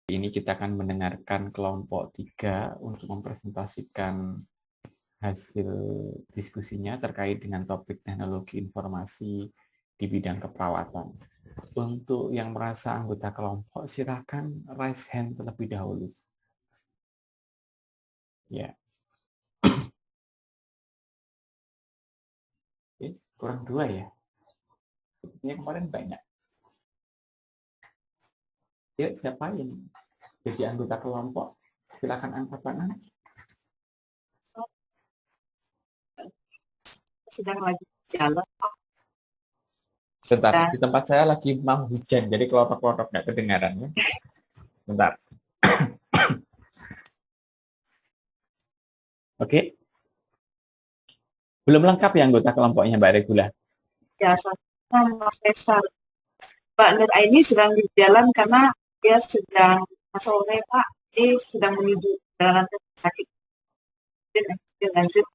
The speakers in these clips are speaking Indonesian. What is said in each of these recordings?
Ini kita akan mendengarkan kelompok 3 untuk mempresentasikan hasil diskusinya terkait dengan topik teknologi informasi di bidang keperawatan. Untuk yang merasa anggota kelompok, silakan raise hand terlebih dahulu. Ya. Oke, kurang 2 ya. Sepertinya kemarin banyak. Ya, siapa yang jadi anggota kelompok? Silakan angkat tangan. Sedang lagi jalan. Bentar, di tempat saya lagi mau hujan, jadi kelotok-kelotok nggak kedengaran ya. Bentar. Oke. Belum lengkap ya anggota kelompoknya Mbak Regula? Ya, sama Mas Faisal. Mbak Nur Aini sedang di jalan karena dia sedang sore Pak, dia sedang menuju jalan kaki. Dia lanjut.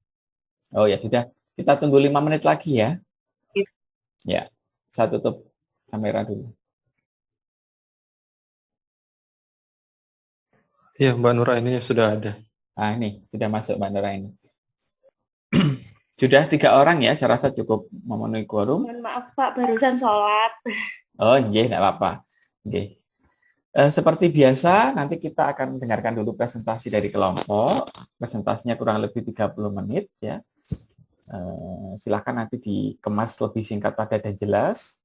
Oh ya sudah, kita tunggu 5 menit lagi ya. Gitu. Ya, saya tutup kamera dulu. Iya, Mbak Nura ini sudah ada. Ah, ini sudah masuk Mbak Nura ini. Sudah 3 orang ya, saya rasa cukup memenuhi quorum. Mohon maaf Pak, barusan sholat. Oh, nggih, enggak apa-apa. Nggih. Seperti biasa, nanti kita akan mendengarkan dulu presentasi dari kelompok. Presentasinya kurang lebih 30 menit ya. Silakan nanti dikemas lebih singkat, padat, dan jelas.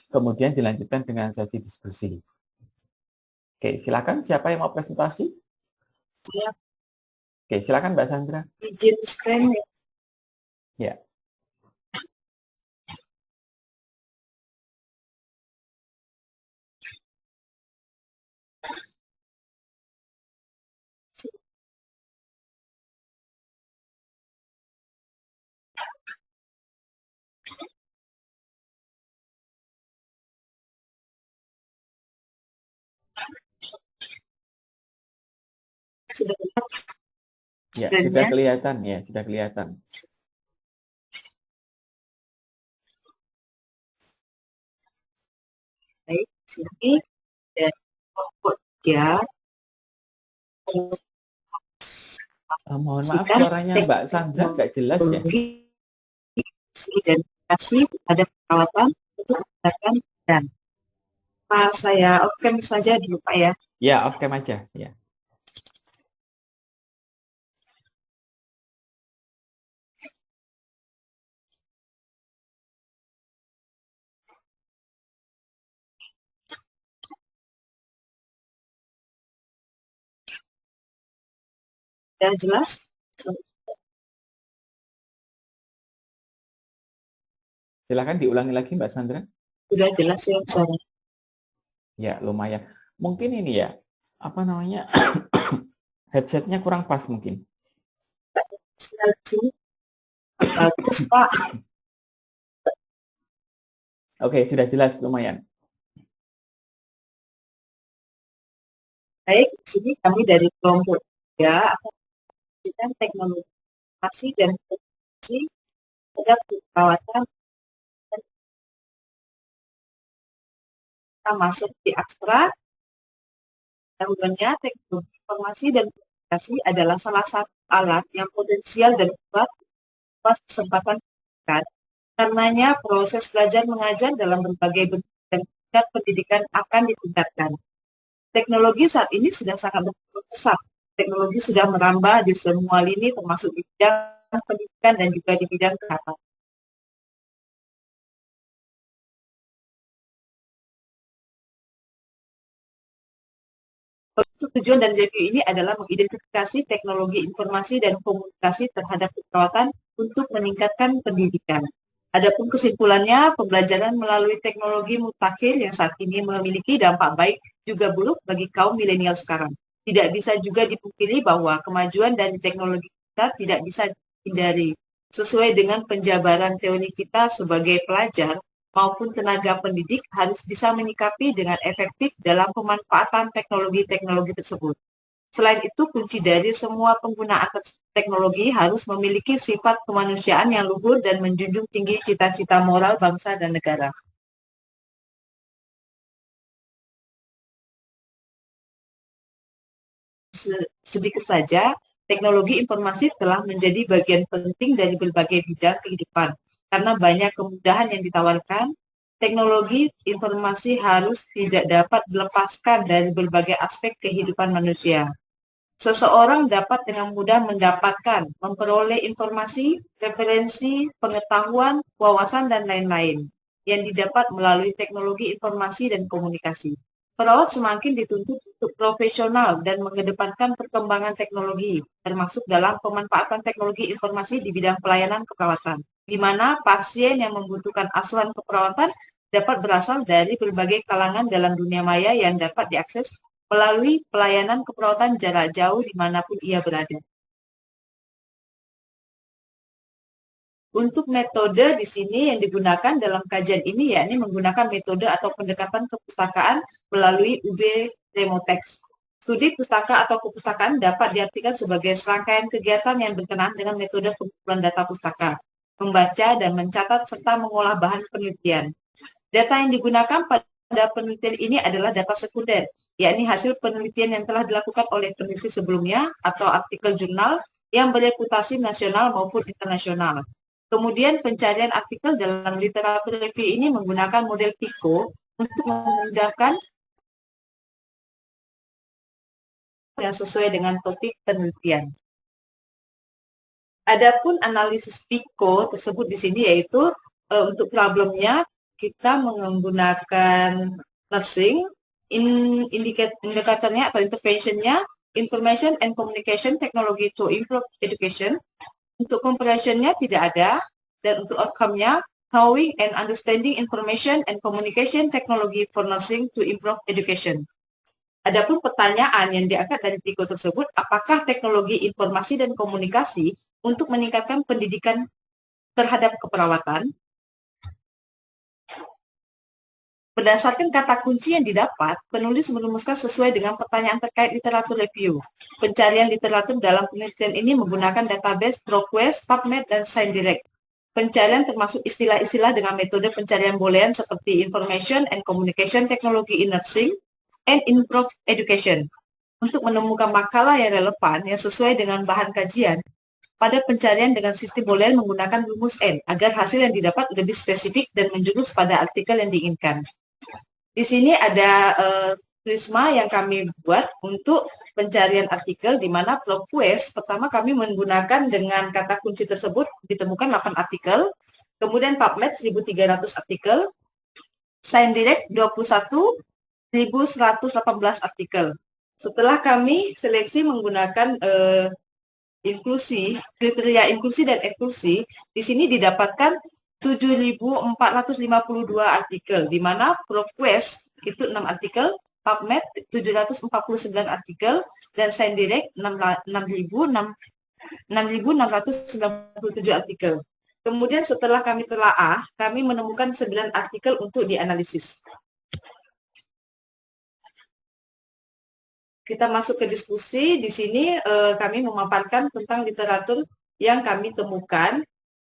Kemudian dilanjutkan dengan sesi diskusi. Oke, silakan siapa yang mau presentasi? Ya. Oke, silakan Mbak Sandra. Izin screen ya. Ya. Sudah lihat? Ya, sudah kelihatan ya, sudah kelihatan. Baik, sini dan kelompok 3. Mohon maaf suaranya Mbak Sandra nggak jelas ya. Identifikasi pada perawatan untuk menggunakan dan Pak, saya off cam saja dulu Pak ya. Ya, off cam aja ya. Sudah jelas? Silakan diulangi lagi Mbak Sandra. Sudah jelas ya saya. Ya, lumayan. Mungkin ini ya, apa namanya, headsetnya kurang pas mungkin. Bagus Pak. Oke, sudah jelas, lumayan. Baik, di sini kami dari kelompok 3 akan memberikan teknologi informasi dan komunikasi pada perawatan. Kita masuk di abstrak. Dahulunya, teknologi informasi dan komunikasi adalah salah satu alat yang potensial dan kuat kesempatan pendidikan. Karenanya, proses belajar mengajar dalam berbagai bentuk dan tingkat pendidikan akan ditingkatkan. Teknologi saat ini sudah sangat berkembang pesat. Teknologi sudah merambah di semua lini, termasuk di bidang pendidikan dan juga di bidang kesehatan. Tujuan dan review ini adalah mengidentifikasi teknologi informasi dan komunikasi terhadap perawatan untuk meningkatkan pendidikan. Adapun kesimpulannya, pembelajaran melalui teknologi mutakhir yang saat ini memiliki dampak baik juga buruk bagi kaum milenial sekarang. Tidak bisa juga dipungkiri bahwa kemajuan dari teknologi kita tidak bisa dihindari. Sesuai dengan penjabaran teori kita sebagai pelajar maupun tenaga pendidik harus bisa menyikapi dengan efektif dalam pemanfaatan teknologi-teknologi tersebut. Selain itu, kunci dari semua penggunaan teknologi harus memiliki sifat kemanusiaan yang luhur dan menjunjung tinggi cita-cita moral bangsa dan negara. sedikit saja, teknologi informasi telah menjadi bagian penting dari berbagai bidang kehidupan. Karena banyak kemudahan yang ditawarkan, teknologi informasi harus tidak dapat dilepaskan dari berbagai aspek kehidupan manusia. Seseorang dapat dengan mudah mendapatkan, memperoleh informasi, referensi, pengetahuan, wawasan, dan lain-lain yang didapat melalui teknologi informasi dan komunikasi. Perawat semakin dituntut untuk profesional dan mengedepankan perkembangan teknologi, termasuk dalam pemanfaatan teknologi informasi di bidang pelayanan keperawatan, di mana pasien yang membutuhkan asuhan keperawatan dapat berasal dari berbagai kalangan dalam dunia maya yang dapat diakses melalui pelayanan keperawatan jarak jauh dimanapun ia berada. Untuk metode di sini yang digunakan dalam kajian ini yakni menggunakan metode atau pendekatan kepustakaan melalui UB Remotext. Studi pustaka atau kepustakaan dapat diartikan sebagai serangkaian kegiatan yang berkenaan dengan metode pengumpulan data pustaka, membaca dan mencatat serta mengolah bahan penelitian. Data yang digunakan pada penelitian ini adalah data sekunder, yakni hasil penelitian yang telah dilakukan oleh peneliti sebelumnya atau artikel jurnal yang bereputasi nasional maupun internasional. Kemudian pencarian artikel dalam literatur review ini menggunakan model PICO untuk memudahkan yang sesuai dengan topik penelitian. Adapun analisis PICO tersebut di sini yaitu untuk problemnya kita menggunakan nursing, indikatornya atau interventionnya, information and communication technology to improve education. Untuk comprehension-nya tidak ada, dan untuk outcome-nya, knowing and understanding information and communication technology for nursing to improve education. Adapun pertanyaan yang diangkat dari PICO tersebut, apakah teknologi informasi dan komunikasi untuk meningkatkan pendidikan terhadap keperawatan? Berdasarkan kata kunci yang didapat, penulis merumuskan sesuai dengan pertanyaan terkait literatur review. Pencarian literatur dalam penelitian ini menggunakan database ProQuest, PubMed, dan ScienceDirect. Pencarian termasuk istilah-istilah dengan metode pencarian boolean seperti Information and Communication Technology in Nursing and Improve Education. Untuk menemukan makalah yang relevan yang sesuai dengan bahan kajian, pada pencarian dengan sistem boolean menggunakan rumus N agar hasil yang didapat lebih spesifik dan menjurus pada artikel yang diinginkan. Di sini ada prisma yang kami buat untuk pencarian artikel, di mana ProQuest pertama kami menggunakan dengan kata kunci tersebut ditemukan 8 artikel, kemudian PubMed 1.300 artikel, ScienceDirect 21.118 artikel. Setelah kami seleksi menggunakan kriteria inklusi dan eksklusi, di sini didapatkan 7.452 artikel, di mana ProQuest itu 6 artikel, PubMed 749 artikel, dan ScienceDirect 6.697 artikel. Kemudian setelah kami telaah, kami menemukan 9 artikel untuk dianalisis. Kita masuk ke diskusi. Di sini kami memaparkan tentang literatur yang kami temukan.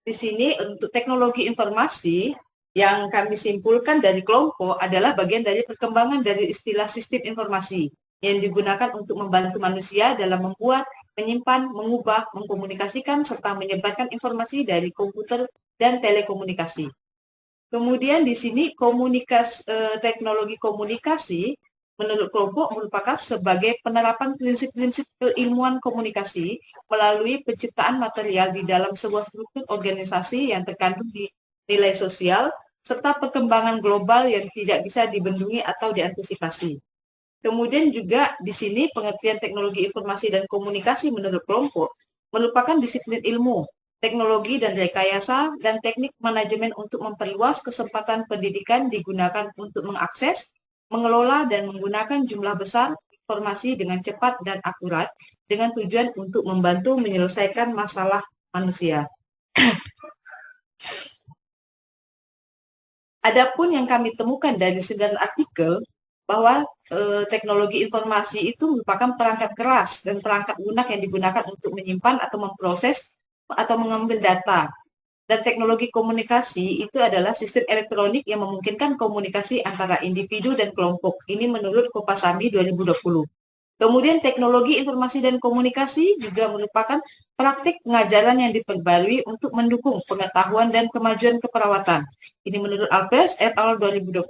Di sini untuk teknologi informasi yang kami simpulkan dari kelompok adalah bagian dari perkembangan dari istilah sistem informasi yang digunakan untuk membantu manusia dalam membuat, menyimpan, mengubah, mengkomunikasikan, serta menyebarkan informasi dari komputer dan telekomunikasi. Kemudian di sini teknologi komunikasi menurut kelompok merupakan sebagai penerapan prinsip-prinsip keilmuan komunikasi melalui penciptaan material di dalam sebuah struktur organisasi yang terkandung di nilai sosial, serta perkembangan global yang tidak bisa dibendungi atau diantisipasi. Kemudian juga di sini pengertian teknologi informasi dan komunikasi menurut kelompok merupakan disiplin ilmu, teknologi dan rekayasa, dan teknik manajemen untuk memperluas kesempatan pendidikan digunakan untuk mengakses, mengelola dan menggunakan jumlah besar informasi dengan cepat dan akurat dengan tujuan untuk membantu menyelesaikan masalah manusia. Adapun yang kami temukan dari 9 artikel bahwa teknologi informasi itu merupakan perangkat keras dan perangkat lunak yang digunakan untuk menyimpan atau memproses atau mengambil data. Dan teknologi komunikasi itu adalah sistem elektronik yang memungkinkan komunikasi antara individu dan kelompok. Ini menurut Kopasami 2020. Kemudian teknologi informasi dan komunikasi juga merupakan praktik pengajaran yang diperbarui untuk mendukung pengetahuan dan kemajuan keperawatan. Ini menurut Alves et al. 2020.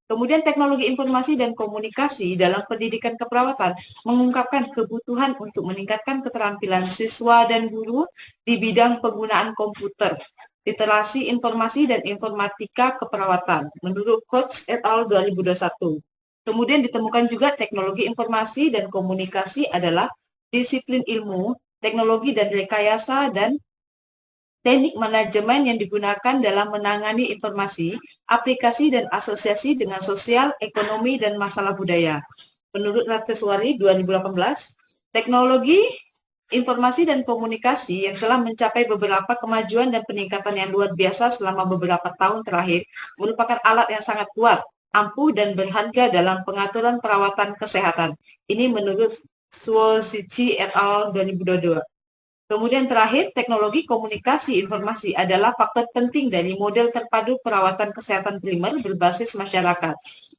Kemudian teknologi informasi dan komunikasi dalam pendidikan keperawatan mengungkapkan kebutuhan untuk meningkatkan keterampilan siswa dan guru di bidang penggunaan komputer, literasi informasi dan informatika keperawatan, menurut Coates et al. 2021. Kemudian ditemukan juga teknologi informasi dan komunikasi adalah disiplin ilmu, teknologi dan rekayasa dan teknik manajemen yang digunakan dalam menangani informasi, aplikasi dan asosiasi dengan sosial, ekonomi, dan masalah budaya. Menurut Rateswari 2018, teknologi informasi dan komunikasi yang telah mencapai beberapa kemajuan dan peningkatan yang luar biasa selama beberapa tahun terakhir merupakan alat yang sangat kuat, ampuh, dan berharga dalam pengaturan perawatan kesehatan. Ini menurut Suosici et al. 2022. Kemudian terakhir, teknologi komunikasi informasi adalah faktor penting dari model terpadu perawatan kesehatan primer berbasis masyarakat.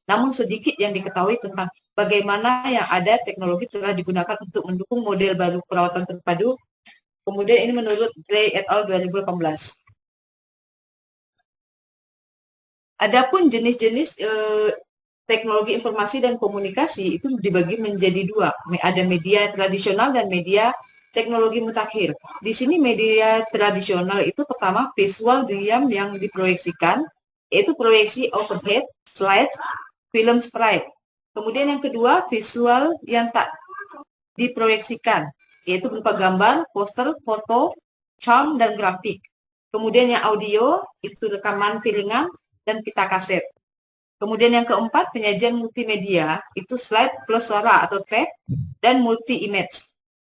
Namun sedikit yang diketahui tentang bagaimana yang ada teknologi telah digunakan untuk mendukung model baru perawatan terpadu. Kemudian ini menurut Gray et al. 2018. Adapun jenis-jenis teknologi informasi dan komunikasi itu dibagi menjadi dua. Ada media tradisional dan media teknologi mutakhir. Di sini media tradisional itu pertama visual diam yang diproyeksikan, yaitu proyeksi overhead, slide, film stripe. Kemudian yang kedua visual yang tak diproyeksikan, yaitu berupa gambar, poster, foto, charm, dan grafik. Kemudian yang audio itu rekaman piringan dan pita kaset. Kemudian yang keempat penyajian multimedia itu slide plus suara atau tape dan multi image.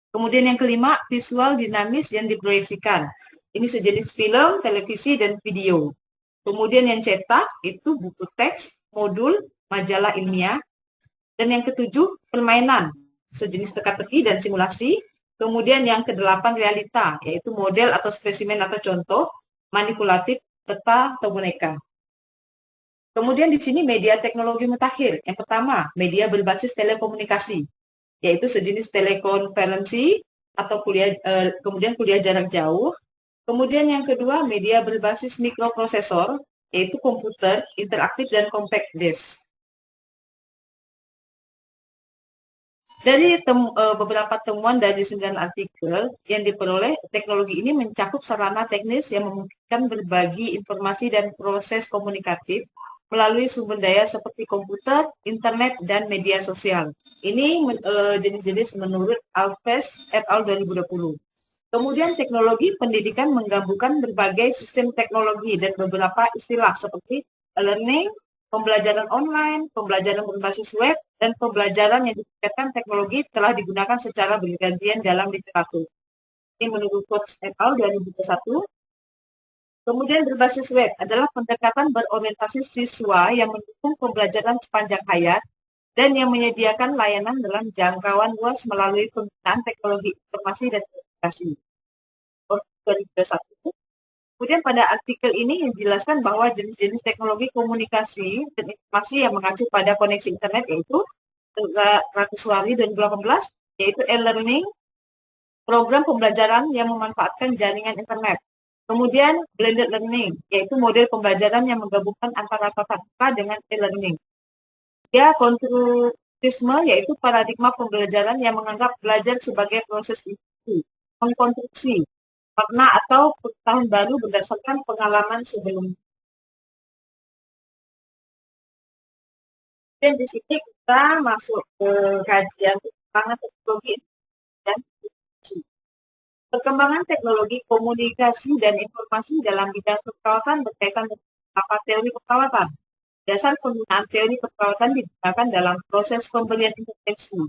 Kemudian yang kelima, visual dinamis yang diproyeksikan. Ini sejenis film, televisi, dan video. Kemudian yang cetak, itu buku teks, modul, majalah ilmiah. Dan yang ketujuh, permainan, sejenis teka-teki dan simulasi. Kemudian yang kedelapan, realita, yaitu model atau spesimen atau contoh, manipulatif, peta, atau boneka. Kemudian di sini media teknologi mutakhir. Yang pertama, media berbasis telekomunikasi, yaitu sejenis telekonferensi atau kemudian kuliah jarak jauh. Kemudian yang kedua, media berbasis mikroprosesor, yaitu komputer, interaktif, dan compact disk. Dari beberapa temuan dari 9 artikel yang diperoleh, teknologi ini mencakup sarana teknis yang memungkinkan berbagi informasi dan proses komunikatif melalui sumber daya seperti komputer, internet, dan media sosial. Ini jenis-jenis menurut Alves et al. 2020. Kemudian teknologi pendidikan menggabungkan berbagai sistem teknologi dan beberapa istilah seperti learning, pembelajaran online, pembelajaran berbasis web, dan pembelajaran yang ditingkatkan teknologi telah digunakan secara bergantian dalam literatur. Ini menurut Coates et al. 2021. Kemudian berbasis web adalah pendekatan berorientasi siswa yang mendukung pembelajaran sepanjang hayat dan yang menyediakan layanan dalam jangkauan luas melalui penggunaan teknologi informasi dan komunikasi. 2021. Kemudian pada artikel ini dijelaskan bahwa jenis-jenis teknologi komunikasi dan informasi yang mengacu pada koneksi internet yaitu Rateswari 2018, yaitu e-learning, program pembelajaran yang memanfaatkan jaringan internet. Kemudian blended learning, yaitu model pembelajaran yang menggabungkan antara tatap muka dengan e-learning. Ya, konstruktisme, yaitu paradigma pembelajaran yang menganggap belajar sebagai proses individu, mengkonstruksi makna atau pengetahuan baru berdasarkan pengalaman sebelumnya. Dan di sini kita masuk ke kajian perkembangan teknologi dan informasi. Perkembangan teknologi komunikasi dan informasi dalam bidang keperawatan berkaitan dengan teori keperawatan. Dasar penggunaan teori keperawatan digunakan dalam proses pemberian intervensi,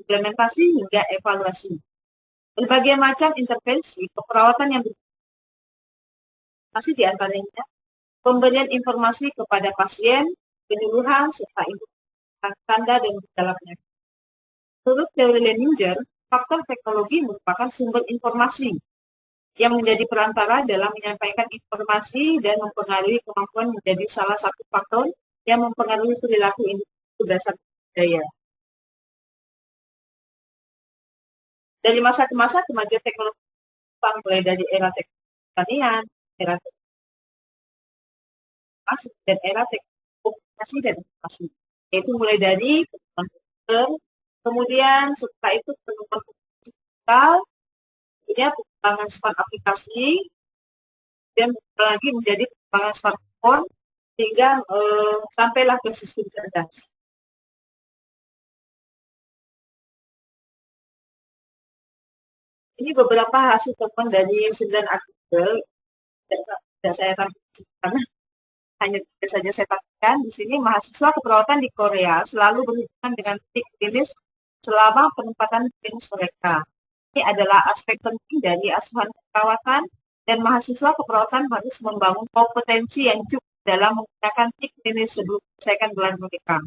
implementasi hingga evaluasi. Berbagai macam intervensi keperawatan yang masih diantaranya pemberian informasi kepada pasien, penyuluhan, serta informasi tanda dan gejala penyakit. Menurut teori Leninger, faktor teknologi merupakan sumber informasi yang menjadi perantara dalam menyampaikan informasi dan mempengaruhi kemampuan menjadi salah satu faktor yang mempengaruhi perilaku individu berdasarkan budaya. Dari masa ke masa, kemajuan teknologi mulai dari era teknologi pertanian, era teknologi dan era teknologi komunikasi dan informasi. Yaitu mulai dari komputer, kemudian setelah itu pengembangan digital, kemudian pengembangan smart aplikasi, dan lagi menjadi pengembangan smartphone, sehingga sampailah ke sistem cerdas. Ini beberapa hasil temuan dari 9 artikel, tidak saya tampilkan karena hanya tiga saja saya tampilkan. Di sini mahasiswa keperawatan di Korea selalu berhubungan dengan titik klinis selama penempatan klinis mereka. Ini adalah aspek penting dari asuhan keperawatan, dan mahasiswa keperawatan harus membangun kompetensi yang cukup dalam menggunakan titik klinis sebelum menyelesaikan gelar mereka.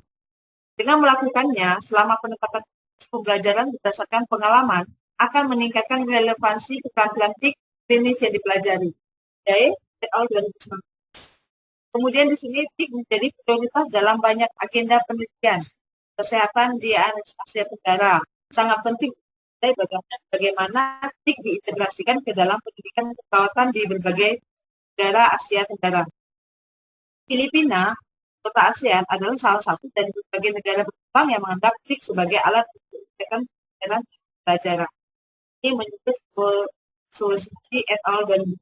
Dengan melakukannya, selama penempatan pembelajaran berdasarkan pengalaman, akan meningkatkan relevansi keterampilan TIK klinis yang dipelajari. Jadi, tahun 2019. Kemudian di sini TIK menjadi prioritas dalam banyak agenda penelitian kesehatan di Asia Tenggara. Sangat penting bagaimana TIK diintegrasikan ke dalam pendidikan keperawatan di berbagai negara Asia Tenggara. Filipina, kota ASEAN, adalah salah satu dari berbagai negara berkembang yang menganggap TIK sebagai alat untuk meningkatkan pelajaran. Ini menurut Sulawesi et al. 2002.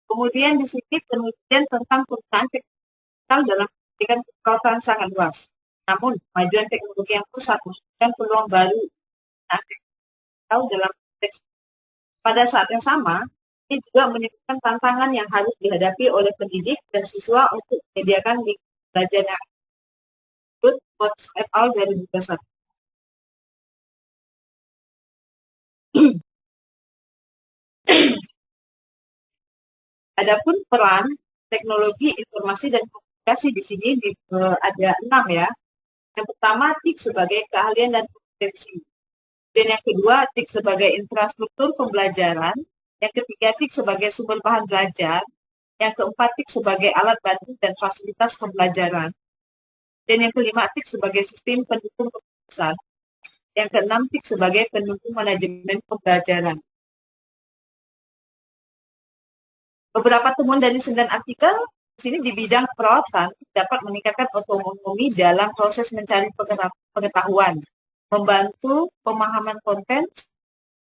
Kemudian di sini penelitian tentang penggunaan teknologi dalam pendidikan keperawatan sangat luas. Namun, kemajuan teknologi yang pesat dan peluang baru dalam konteks pada saat yang sama, ini juga menimbulkan tantangan yang harus dihadapi oleh pendidik dan siswa untuk menyediakan lingkungan belajar yang good Watts et al. 2021. Adapun peran teknologi informasi dan komunikasi di sini ada 6 ya. Yang pertama, TIK sebagai keahlian dan kompetensi. Dan yang kedua, TIK sebagai infrastruktur pembelajaran. Yang ketiga, TIK sebagai sumber bahan belajar. Yang keempat, TIK sebagai alat bantu dan fasilitas pembelajaran. Dan yang kelima, TIK sebagai sistem pendukung keputusan. Yang keenam, TIK sebagai pendukung manajemen pembelajaran. Beberapa temuan dari 9 artikel di sini di bidang perawatan dapat meningkatkan otonomi dalam proses mencari pengetahuan, membantu pemahaman konten,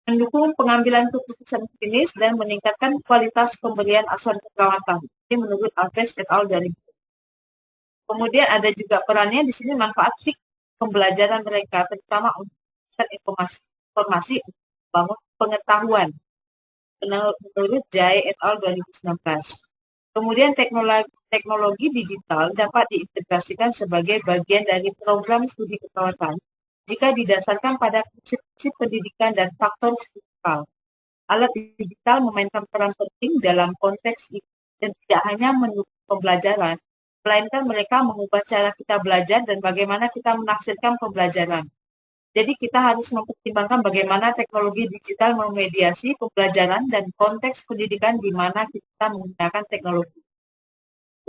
mendukung pengambilan keputusan klinis, dan meningkatkan kualitas pemberian asuhan keperawatan. Ini menurut Alves et al. 2000. Kemudian ada juga perannya di sini manfaat pembelajaran mereka, terutama untuk informasi membangun pengetahuan. Menurut Jai et al. 2019. Kemudian teknologi digital dapat diintegrasikan sebagai bagian dari program studi keperawatan jika didasarkan pada prinsip pendidikan dan faktor struktural. Alat digital memainkan peran penting dalam konteks ini dan tidak hanya mendukung pembelajaran, melainkan mereka mengubah cara kita belajar dan bagaimana kita menafsirkan pembelajaran. Jadi kita harus mempertimbangkan bagaimana teknologi digital memediasi pembelajaran dan konteks pendidikan di mana kita menggunakan teknologi.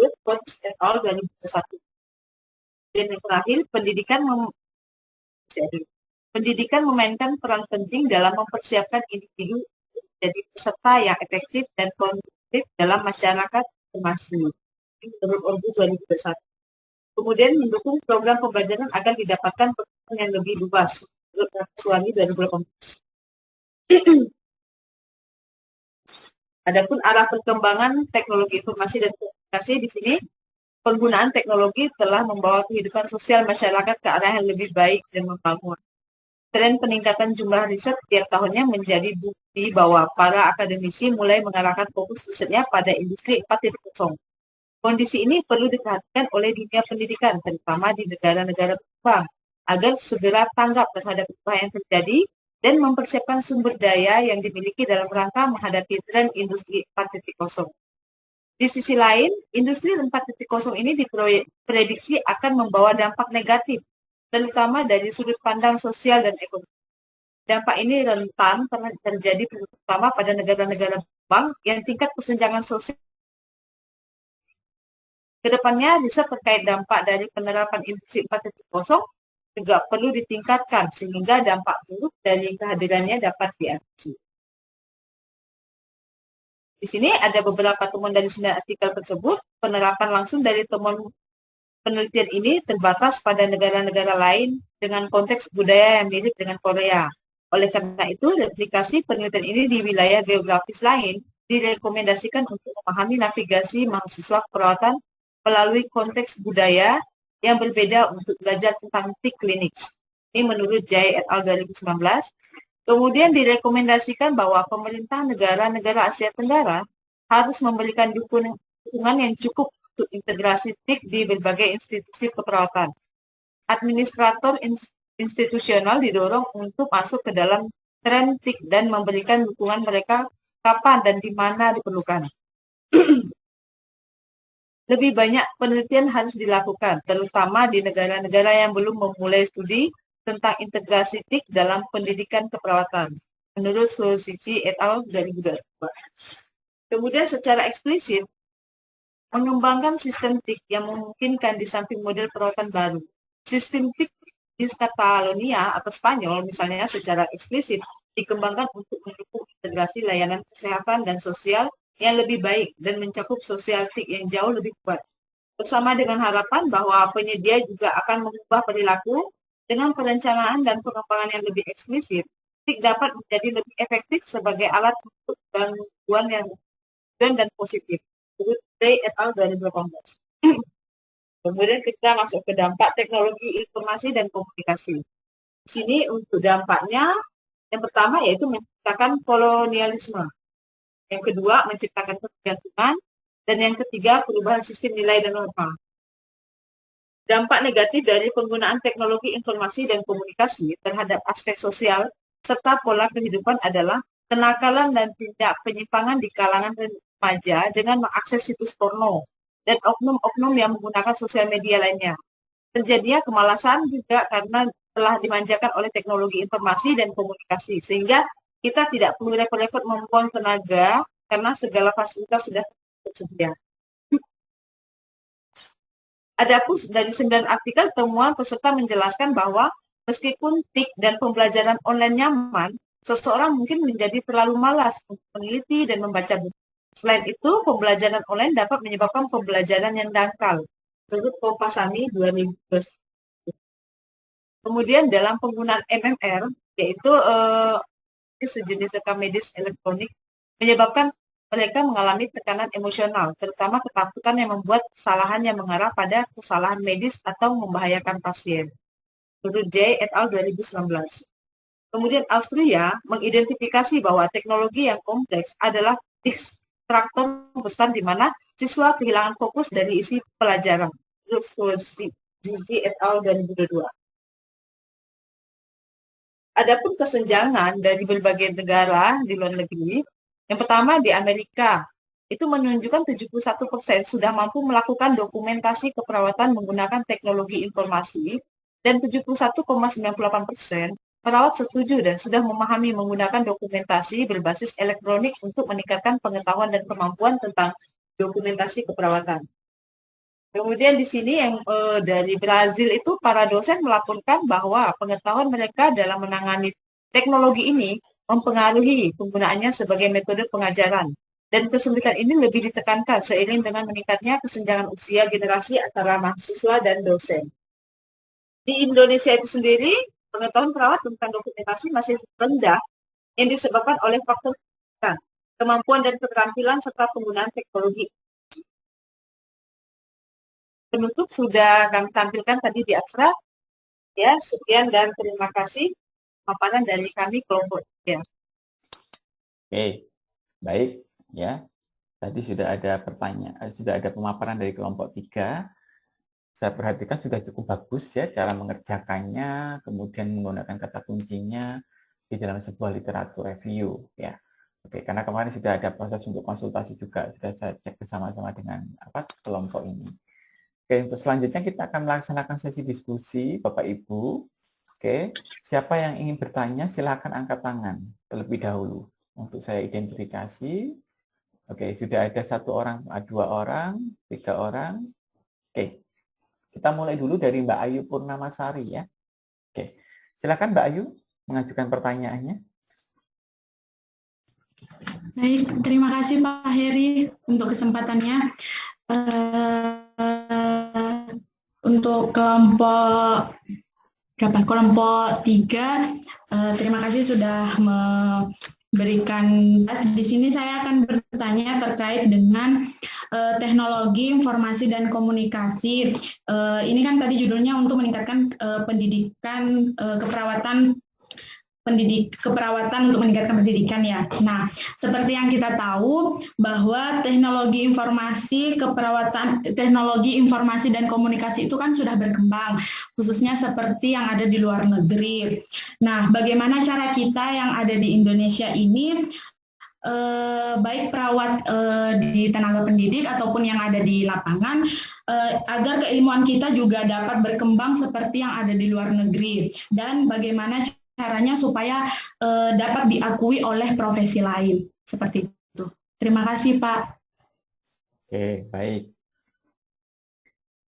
Good Coach et al. 2021. Dan yang terakhir, pendidikan memainkan peran penting dalam mempersiapkan individu menjadi peserta yang efektif dan konstruktif dalam masyarakat masing-masing. Menurut Orbu 2021. Kemudian mendukung program pembelajaran agar didapatkan pengetahuan yang lebih luas. Menurut Suwani 2018. Adapun arah perkembangan teknologi informasi dan komunikasi di sini, penggunaan teknologi telah membawa kehidupan sosial masyarakat ke arah yang lebih baik dan membangun. Tren peningkatan jumlah riset tiap tahunnya menjadi bukti bahwa para akademisi mulai mengarahkan fokus risetnya pada industri 4.0. Kondisi ini perlu diperhatikan oleh dunia pendidikan, terutama di negara-negara berkembang, agar segera tanggap terhadap perubahan yang terjadi dan mempersiapkan sumber daya yang dimiliki dalam rangka menghadapi tren industri 4.0. Di sisi lain, industri 4.0 ini diprediksi akan membawa dampak negatif, terutama dari sudut pandang sosial dan ekonomi. Dampak ini rentan terjadi terutama pada negara-negara berkembang yang tingkat kesenjangan sosial. Kedepannya, riset terkait dampak dari penerapan industri 4.0 juga perlu ditingkatkan sehingga dampak buruk dari kehadirannya dapat diatasi. Di sini ada beberapa temuan dari 9 artikel tersebut. Penerapan langsung dari temuan penelitian ini terbatas pada negara-negara lain dengan konteks budaya yang mirip dengan Korea. Oleh karena itu, replikasi penelitian ini di wilayah geografis lain direkomendasikan untuk memahami navigasi mahasiswa keperawatan melalui konteks budaya yang berbeda untuk belajar tentang TIC klinik. Ini menurut Jai et al. 2019. Kemudian direkomendasikan bahwa pemerintah negara-negara Asia Tenggara harus memberikan dukungan yang cukup untuk integrasi TIC di berbagai institusi keperawatan. Administrator institusional didorong untuk masuk ke dalam tren TIC dan memberikan dukungan mereka kapan dan di mana diperlukan. Lebih banyak penelitian harus dilakukan, terutama di negara-negara yang belum memulai studi tentang integrasi TIC dalam pendidikan keperawatan, menurut Sulcici et al. 2022. Kemudian secara eksplisit, mengembangkan sistem TIC yang memungkinkan di samping model perawatan baru. Sistem TIC di Catalonia atau Spanyol misalnya secara eksplisit dikembangkan untuk mendukung integrasi layanan kesehatan dan sosial yang lebih baik dan mencakup sosial TIC yang jauh lebih kuat. Bersama dengan harapan bahwa penyedia juga akan mengubah perilaku dengan perencanaan dan pengembangan yang lebih eksplisit, TIC dapat menjadi lebih efektif sebagai alat untuk gangguan yang dan positif. Menurut Day et al. 2018. Kemudian kita masuk ke dampak teknologi informasi dan komunikasi. Di sini untuk dampaknya, yang pertama yaitu menciptakan kolonialisme. Yang kedua, menciptakan ketergantungan. Dan yang ketiga, perubahan sistem nilai dan norma. Dampak negatif dari penggunaan teknologi informasi dan komunikasi terhadap aspek sosial serta pola kehidupan adalah kenakalan dan tindak penyimpangan di kalangan remaja dengan mengakses situs porno dan oknum-oknum yang menggunakan sosial media lainnya. Terjadinya kemalasan juga karena telah dimanjakan oleh teknologi informasi dan komunikasi, sehingga kita tidak perlu repot-repot membuang tenaga karena segala fasilitas sudah tersedia. Adapun dari 9 artikel temuan peserta menjelaskan bahwa meskipun TIC dan pembelajaran online nyaman, seseorang mungkin menjadi terlalu malas untuk meneliti dan membaca buku. Selain itu, pembelajaran online dapat menyebabkan pembelajaran yang dangkal. Menurut Kompasami 2012. Kemudian dalam penggunaan MMR, yaitu sejenis rekam medis elektronik, menyebabkan mereka mengalami tekanan emosional, terutama ketakutan yang membuat kesalahan yang mengarah pada kesalahan medis atau membahayakan pasien. Menurut J et al. 2019. Kemudian Austria mengidentifikasi bahwa teknologi yang kompleks adalah distraktor besar di mana siswa kehilangan fokus dari isi pelajaran. Menurut Zizi et al. 2022. Adapun kesenjangan dari berbagai negara di luar negeri, yang pertama di Amerika, itu menunjukkan 71% sudah mampu melakukan dokumentasi keperawatan menggunakan teknologi informasi dan 71,98% perawat setuju dan sudah memahami menggunakan dokumentasi berbasis elektronik untuk meningkatkan pengetahuan dan kemampuan tentang dokumentasi keperawatan. Kemudian di sini yang dari Brazil itu para dosen melaporkan bahwa pengetahuan mereka dalam menangani teknologi ini mempengaruhi penggunaannya sebagai metode pengajaran. Dan kesulitan ini lebih ditekankan seiring dengan meningkatnya kesenjangan usia generasi antara mahasiswa dan dosen. Di Indonesia itu sendiri, pengetahuan perawat tentang dokumentasi masih rendah yang disebabkan oleh faktor kemampuan dan keterampilan serta penggunaan teknologi. Penutup sudah kami tampilkan tadi di abstrak. Ya, sekian dan terima kasih paparan dari kami kelompok 3. Oke, baik ya. Tadi sudah ada pertanyaan, sudah ada pemaparan dari kelompok 3. Saya perhatikan sudah cukup bagus ya cara mengerjakannya, kemudian menggunakan kata kuncinya di dalam sebuah literatur review ya. Oke, karena kemarin sudah ada proses untuk konsultasi juga, sudah saya cek bersama-sama dengan kelompok ini. Oke, untuk selanjutnya kita akan melaksanakan sesi diskusi, Bapak Ibu. Oke, siapa yang ingin bertanya silakan angkat tangan terlebih dahulu untuk saya identifikasi. Oke, sudah ada 1 orang, 2 orang, 3 orang. Oke, kita mulai dulu dari Mbak Ayu Purnamasari ya. Silakan Mbak Ayu mengajukan pertanyaannya. Baik, terima kasih Pak Heri untuk kesempatannya. Untuk kelompok kelompok 3, terima kasih sudah memberikan. Di sini saya akan bertanya terkait dengan teknologi informasi dan komunikasi. Ini kan tadi judulnya untuk meningkatkan pendidikan keperawatan untuk meningkatkan pendidikan ya. Nah, seperti yang kita tahu bahwa teknologi informasi dan komunikasi itu kan sudah berkembang, khususnya seperti yang ada di luar negeri. Nah, bagaimana cara kita yang ada di Indonesia ini, baik perawat di tenaga pendidik ataupun yang ada di lapangan, agar keilmuan kita juga dapat berkembang seperti yang ada di luar negeri, dan bagaimana caranya supaya dapat diakui oleh profesi lain, seperti itu. Terima kasih, Pak. Oke, baik.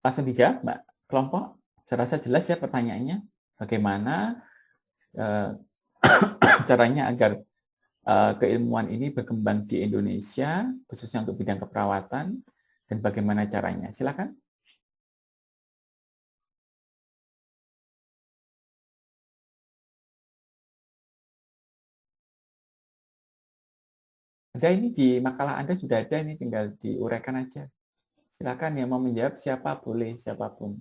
Langsung dijawab, Mbak kelompok. Saya rasa jelas ya pertanyaannya. Bagaimana caranya agar keilmuan ini berkembang di Indonesia, khususnya untuk bidang keperawatan, dan bagaimana caranya? Silakan. Ada ini di makalah Anda sudah ada, ini tinggal diuraikan aja. Silakan yang mau menjawab, siapa boleh, siapapun.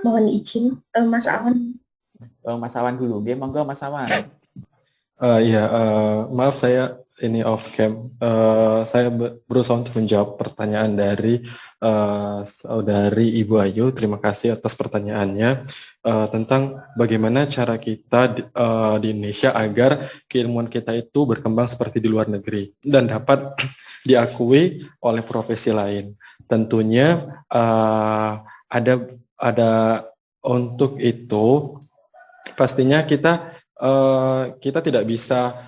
Mohon izin, Mas Awan. Mas Awan dulu, dia monggo Mas Awan. Maaf saya ini off cam. Saya berusaha untuk menjawab pertanyaan dari saudari Ibu Ayu. Terima kasih atas pertanyaannya tentang bagaimana cara kita di Indonesia agar keilmuan kita itu berkembang seperti di luar negeri dan dapat diakui oleh profesi lain. Tentunya ada untuk itu pastinya kita tidak bisa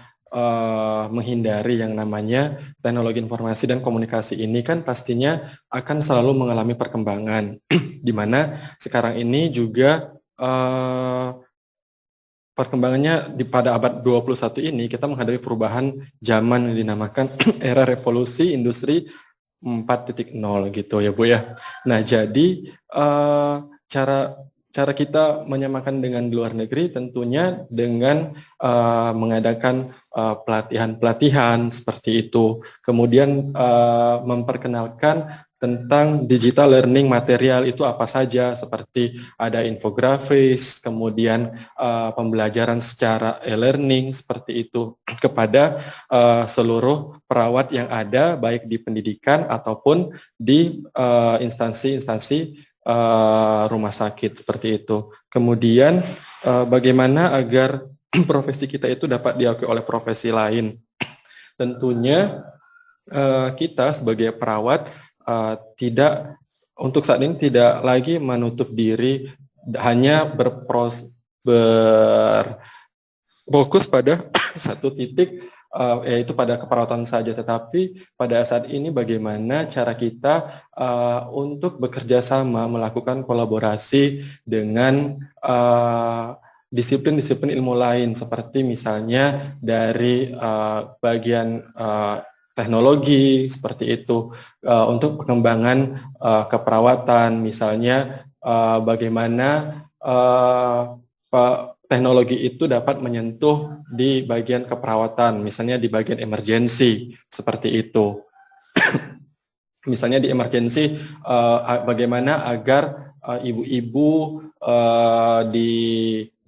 menghindari yang namanya teknologi informasi dan komunikasi ini kan pastinya akan selalu mengalami perkembangan di mana sekarang ini juga perkembangannya pada abad 21 ini kita menghadapi perubahan zaman yang dinamakan era revolusi industri 4.0 gitu ya Bu ya. Nah jadi cara kita menyamakan dengan luar negeri tentunya dengan mengadakan pelatihan-pelatihan seperti itu. Kemudian memperkenalkan tentang digital learning material itu apa saja, seperti ada infografis, kemudian pembelajaran secara e-learning seperti itu kepada seluruh perawat yang ada baik di pendidikan ataupun di instansi-instansi rumah sakit seperti itu. Kemudian bagaimana agar profesi kita itu dapat diakui oleh profesi lain? Tentunya kita sebagai perawat tidak untuk saat ini tidak lagi menutup diri hanya berfokus pada satu titik yaitu pada keperawatan saja, tetapi pada saat ini bagaimana cara kita untuk bekerja sama melakukan kolaborasi dengan disiplin-disiplin ilmu lain seperti misalnya dari bagian teknologi seperti itu untuk pengembangan keperawatan, misalnya bagaimana teknologi itu dapat menyentuh di bagian keperawatan, misalnya di bagian emergensi seperti itu. Misalnya di emergensi bagaimana agar ibu-ibu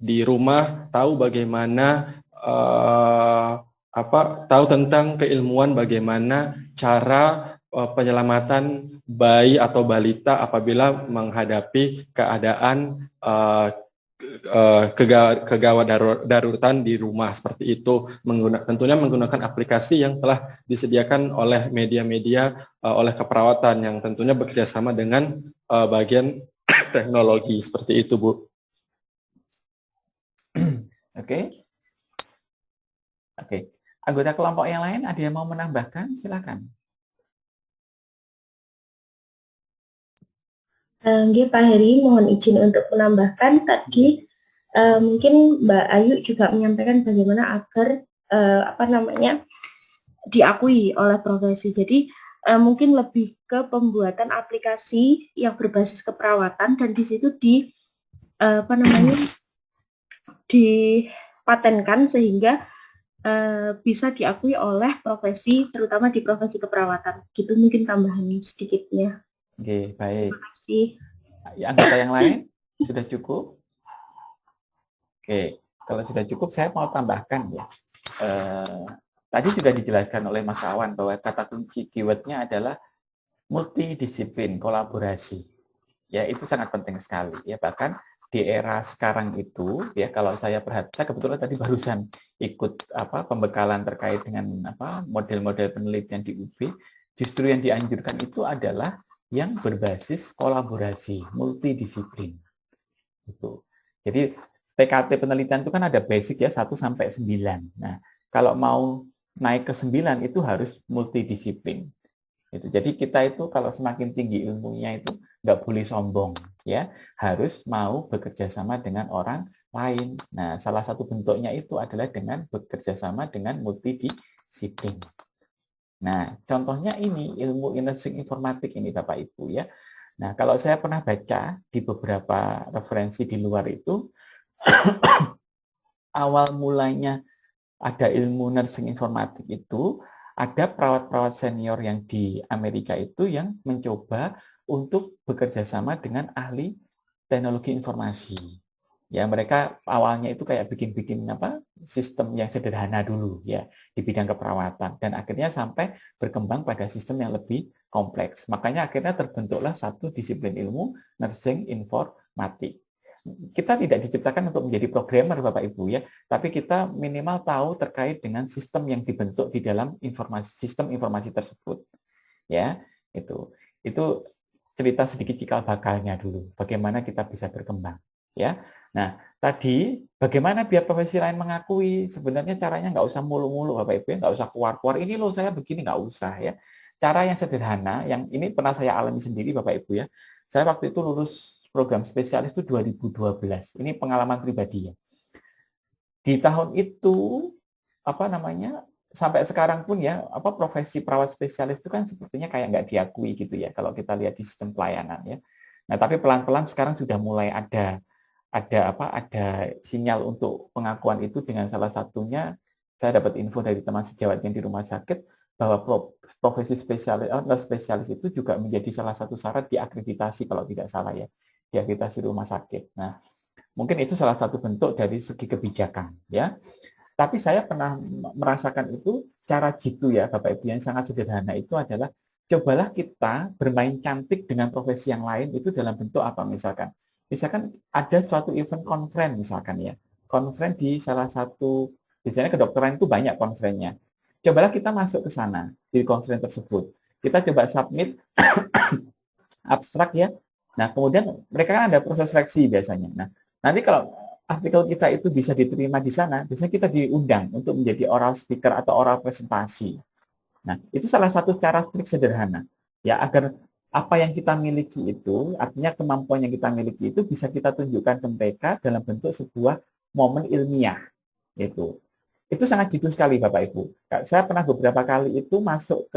di rumah tahu bagaimana tahu tentang keilmuan bagaimana cara penyelamatan bayi atau balita apabila menghadapi keadaan kegawat daruratan di rumah seperti itu, tentunya menggunakan aplikasi yang telah disediakan oleh media-media oleh keperawatan yang tentunya bekerja sama dengan bagian teknologi seperti itu, Bu. Oke. Anggota kelompok yang lain ada yang mau menambahkan? Silakan. Nggih, Pak Heri, mohon izin untuk menambahkan tadi mungkin Mbak Ayu juga menyampaikan bagaimana agar diakui oleh profesi. Jadi mungkin lebih ke pembuatan aplikasi yang berbasis keperawatan dan di situ dipatenkan sehingga bisa diakui oleh profesi, terutama di profesi keperawatan. Gitu mungkin tambahan sedikitnya. Oke, baik. Terima kasih. Anggota yang lain sudah cukup? Oke, kalau sudah cukup saya mau tambahkan ya. Tadi sudah dijelaskan oleh Mas Awan bahwa kata kunci keywordnya adalah multidisiplin, kolaborasi. Ya, itu sangat penting sekali. Ya, bahkan di era sekarang itu, ya kalau saya perhatikan, saya kebetulan tadi barusan ikut pembekalan terkait dengan model-model penelitian di UB. Justru yang dianjurkan itu adalah yang berbasis kolaborasi, multidisiplin. Itu. Jadi TKT penelitian itu kan ada basic ya 1 sampai 9. Nah, kalau mau naik ke 9 itu harus multidisiplin. Itu. Jadi kita itu kalau semakin tinggi ilmunya itu nggak boleh sombong, ya harus mau bekerja sama dengan orang lain. Nah, salah satu bentuknya itu adalah dengan bekerja sama dengan multidisiplin. Nah, contohnya ini ilmu nursing informatik ini Bapak Ibu ya. Nah, kalau saya pernah baca di beberapa referensi di luar itu, awal mulanya ada ilmu nursing informatik itu, ada perawat-perawat senior yang di Amerika itu yang mencoba untuk bekerja sama dengan ahli teknologi informasi. Ya, mereka awalnya itu kayak bikin-bikin sistem yang sederhana dulu ya di bidang keperawatan dan akhirnya sampai berkembang pada sistem yang lebih kompleks. Makanya akhirnya terbentuklah satu disiplin ilmu nursing informatik. Kita tidak diciptakan untuk menjadi programmer Bapak Ibu ya, tapi kita minimal tahu terkait dengan sistem yang dibentuk di dalam sistem informasi tersebut. Ya, itu cerita sedikit cikal bakalnya dulu, bagaimana kita bisa berkembang. Ya, nah tadi bagaimana biar profesi lain mengakui, sebenarnya caranya nggak usah mulu-mulu Bapak Ibu, nggak usah keluar-keluar. Ini loh saya begini, nggak usah ya. Cara yang sederhana, yang ini pernah saya alami sendiri Bapak Ibu ya. Saya waktu itu lulus program spesialis itu 2012. Ini pengalaman pribadi ya. Di tahun itu sampai sekarang pun ya profesi perawat spesialis itu kan sepertinya kayak nggak diakui gitu ya kalau kita lihat di sistem pelayanan ya. Nah, tapi pelan-pelan sekarang sudah mulai ada sinyal untuk pengakuan itu dengan salah satunya saya dapat info dari teman sejawat yang di rumah sakit bahwa profesi spesialis itu juga menjadi salah satu syarat diakreditasi kalau tidak salah ya, diakreditasi rumah sakit. Nah, mungkin itu salah satu bentuk dari segi kebijakan ya. Tapi saya pernah merasakan itu cara jitu ya Bapak Ibu yang sangat sederhana itu adalah cobalah kita bermain cantik dengan profesi yang lain itu dalam bentuk apa misalkan ada suatu event conference misalkan ya. Conference di salah satu biasanya kedokteran itu banyak conference-nya. Cobalah kita masuk ke sana di conference tersebut. Kita coba submit abstrak ya. Nah, kemudian mereka kan ada proses seleksi biasanya. Nah, nanti kalau artikel kita itu bisa diterima di sana, biasanya kita diundang untuk menjadi oral speaker atau oral presentasi. Nah, itu salah satu cara trik sederhana. Ya, agar apa yang kita miliki itu, artinya kemampuan yang kita miliki itu bisa kita tunjukkan ke mereka dalam bentuk sebuah momen ilmiah. Itu sangat jitu sekali Bapak Ibu. Saya pernah beberapa kali itu masuk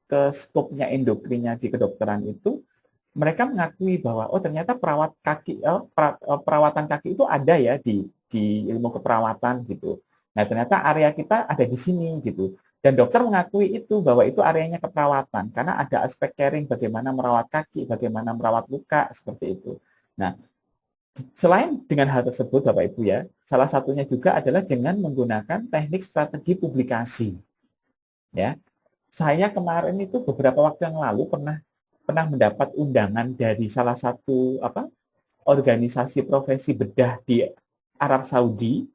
ke skopnya endokrinnya di kedokteran itu, mereka mengakui bahwa ternyata perawatan kaki itu ada ya di ilmu keperawatan gitu. Nah, ternyata area kita ada di sini gitu. Dan dokter mengakui itu bahwa itu areanya keperawatan karena ada aspek caring bagaimana merawat kaki, bagaimana merawat luka seperti itu. Nah, selain dengan hal tersebut Bapak Ibu ya, salah satunya juga adalah dengan menggunakan teknik strategi publikasi. Ya. Saya kemarin itu beberapa waktu yang lalu pernah mendapat undangan dari salah satu organisasi profesi bedah di Arab Saudi.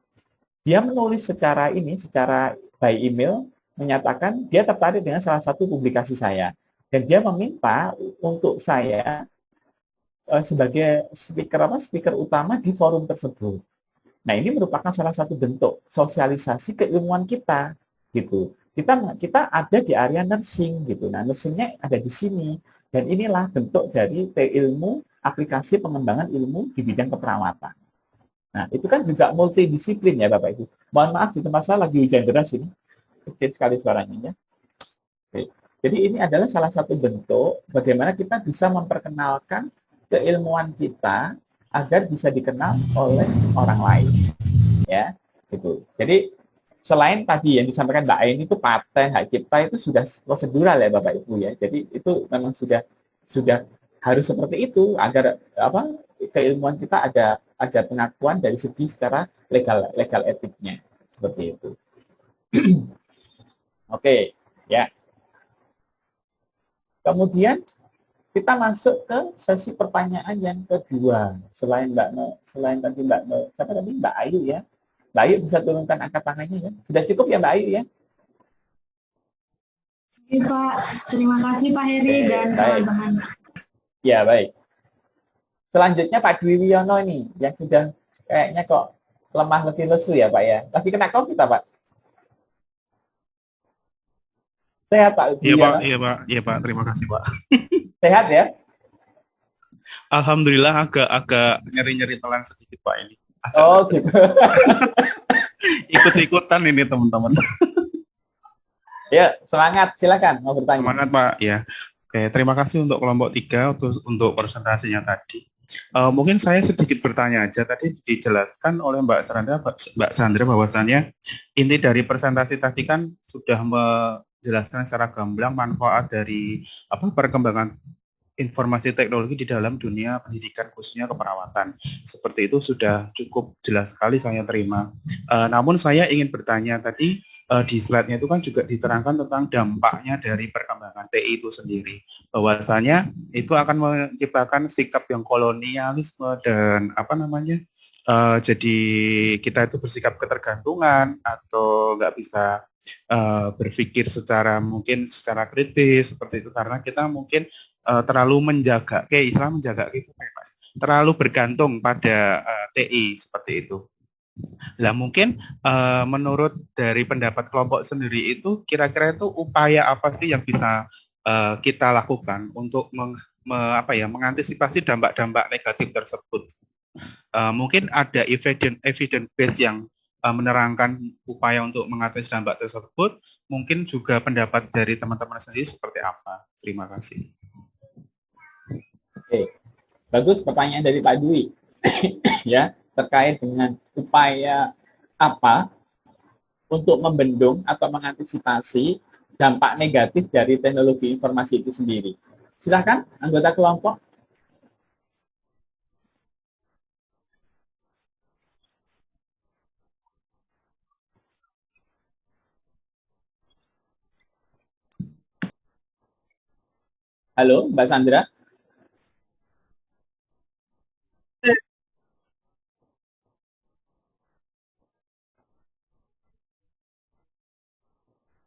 Dia menulis secara by email menyatakan dia tertarik dengan salah satu publikasi saya dan dia meminta untuk saya sebagai speaker utama di forum tersebut. Nah, ini merupakan salah satu bentuk sosialisasi keilmuan kita gitu. Kita ada di area nursing gitu. Nah, nursingnya ada di sini dan inilah bentuk dari ilmu aplikasi pengembangan ilmu di bidang keperawatan. Nah, itu kan juga multidisiplin ya Bapak Ibu. Mohon maaf di tempat saya lagi hujan deras ini. Kecil sekali suaranya ya. Oke. Jadi ini adalah salah satu bentuk bagaimana kita bisa memperkenalkan keilmuan kita agar bisa dikenal oleh orang lain. Ya, gitu. Jadi selain tadi yang disampaikan Mbak Ain itu paten, hak cipta itu sudah prosedural ya Bapak Ibu ya. Jadi itu memang sudah harus seperti itu agar keilmuan kita ada pengakuan dari segi secara legal etiknya seperti itu. Oke, ya. Kemudian kita masuk ke sesi pertanyaan yang kedua. Selain tadi siapa tadi Mbak Ayu ya. Mbak Ayu bisa turunkan angkat tangannya ya. Sudah cukup ya Mbak Ayu ya? Oke, Pak. Terima kasih Pak Heri dan teman-teman. Ya, baik. Selanjutnya Pak Dwi Wiono ini yang sudah kayaknya kok lemah letih lesu ya Pak ya. Lagi kena COVID Pak? Sehat Pak Dwi Wiono? Iya Pak, terima kasih Pak. Sehat ya? Alhamdulillah agak nyeri-nyeri telan sedikit Pak ini. Oh gitu. Ikut-ikutan ini teman-teman. Ya, semangat. Silakan mau bertanya. Semangat Pak, ya. Oke, terima kasih untuk kelompok 3 untuk presentasinya tadi. Mungkin saya sedikit bertanya aja. Tadi dijelaskan oleh Mbak Sandra bahwasannya inti dari presentasi tadi kan sudah menjelaskan secara gamblang manfaat dari perkembangan informasi teknologi di dalam dunia pendidikan khususnya keperawatan. Seperti itu sudah cukup jelas sekali saya terima. Namun saya ingin bertanya tadi di slide-nya itu kan juga diterangkan tentang dampaknya dari perkembangan TI itu sendiri. Bahwasanya itu akan menciptakan sikap yang kolonialisme dan jadi kita itu bersikap ketergantungan atau nggak bisa berpikir secara kritis seperti itu karena kita mungkin terlalu terlalu bergantung pada TI seperti itu. Nah mungkin menurut dari pendapat kelompok sendiri itu kira-kira itu upaya apa sih yang bisa kita lakukan untuk mengantisipasi dampak-dampak negatif tersebut? Mungkin ada evidence base yang menerangkan upaya untuk mengatasi dampak tersebut. Mungkin juga pendapat dari teman-teman sendiri seperti apa? Terima kasih. Oke, bagus pertanyaan dari Pak Dwi. Ya, terkait dengan upaya apa untuk membendung atau mengantisipasi dampak negatif dari teknologi informasi itu sendiri. Silakan anggota kelompok. Halo, Mbak Sandra.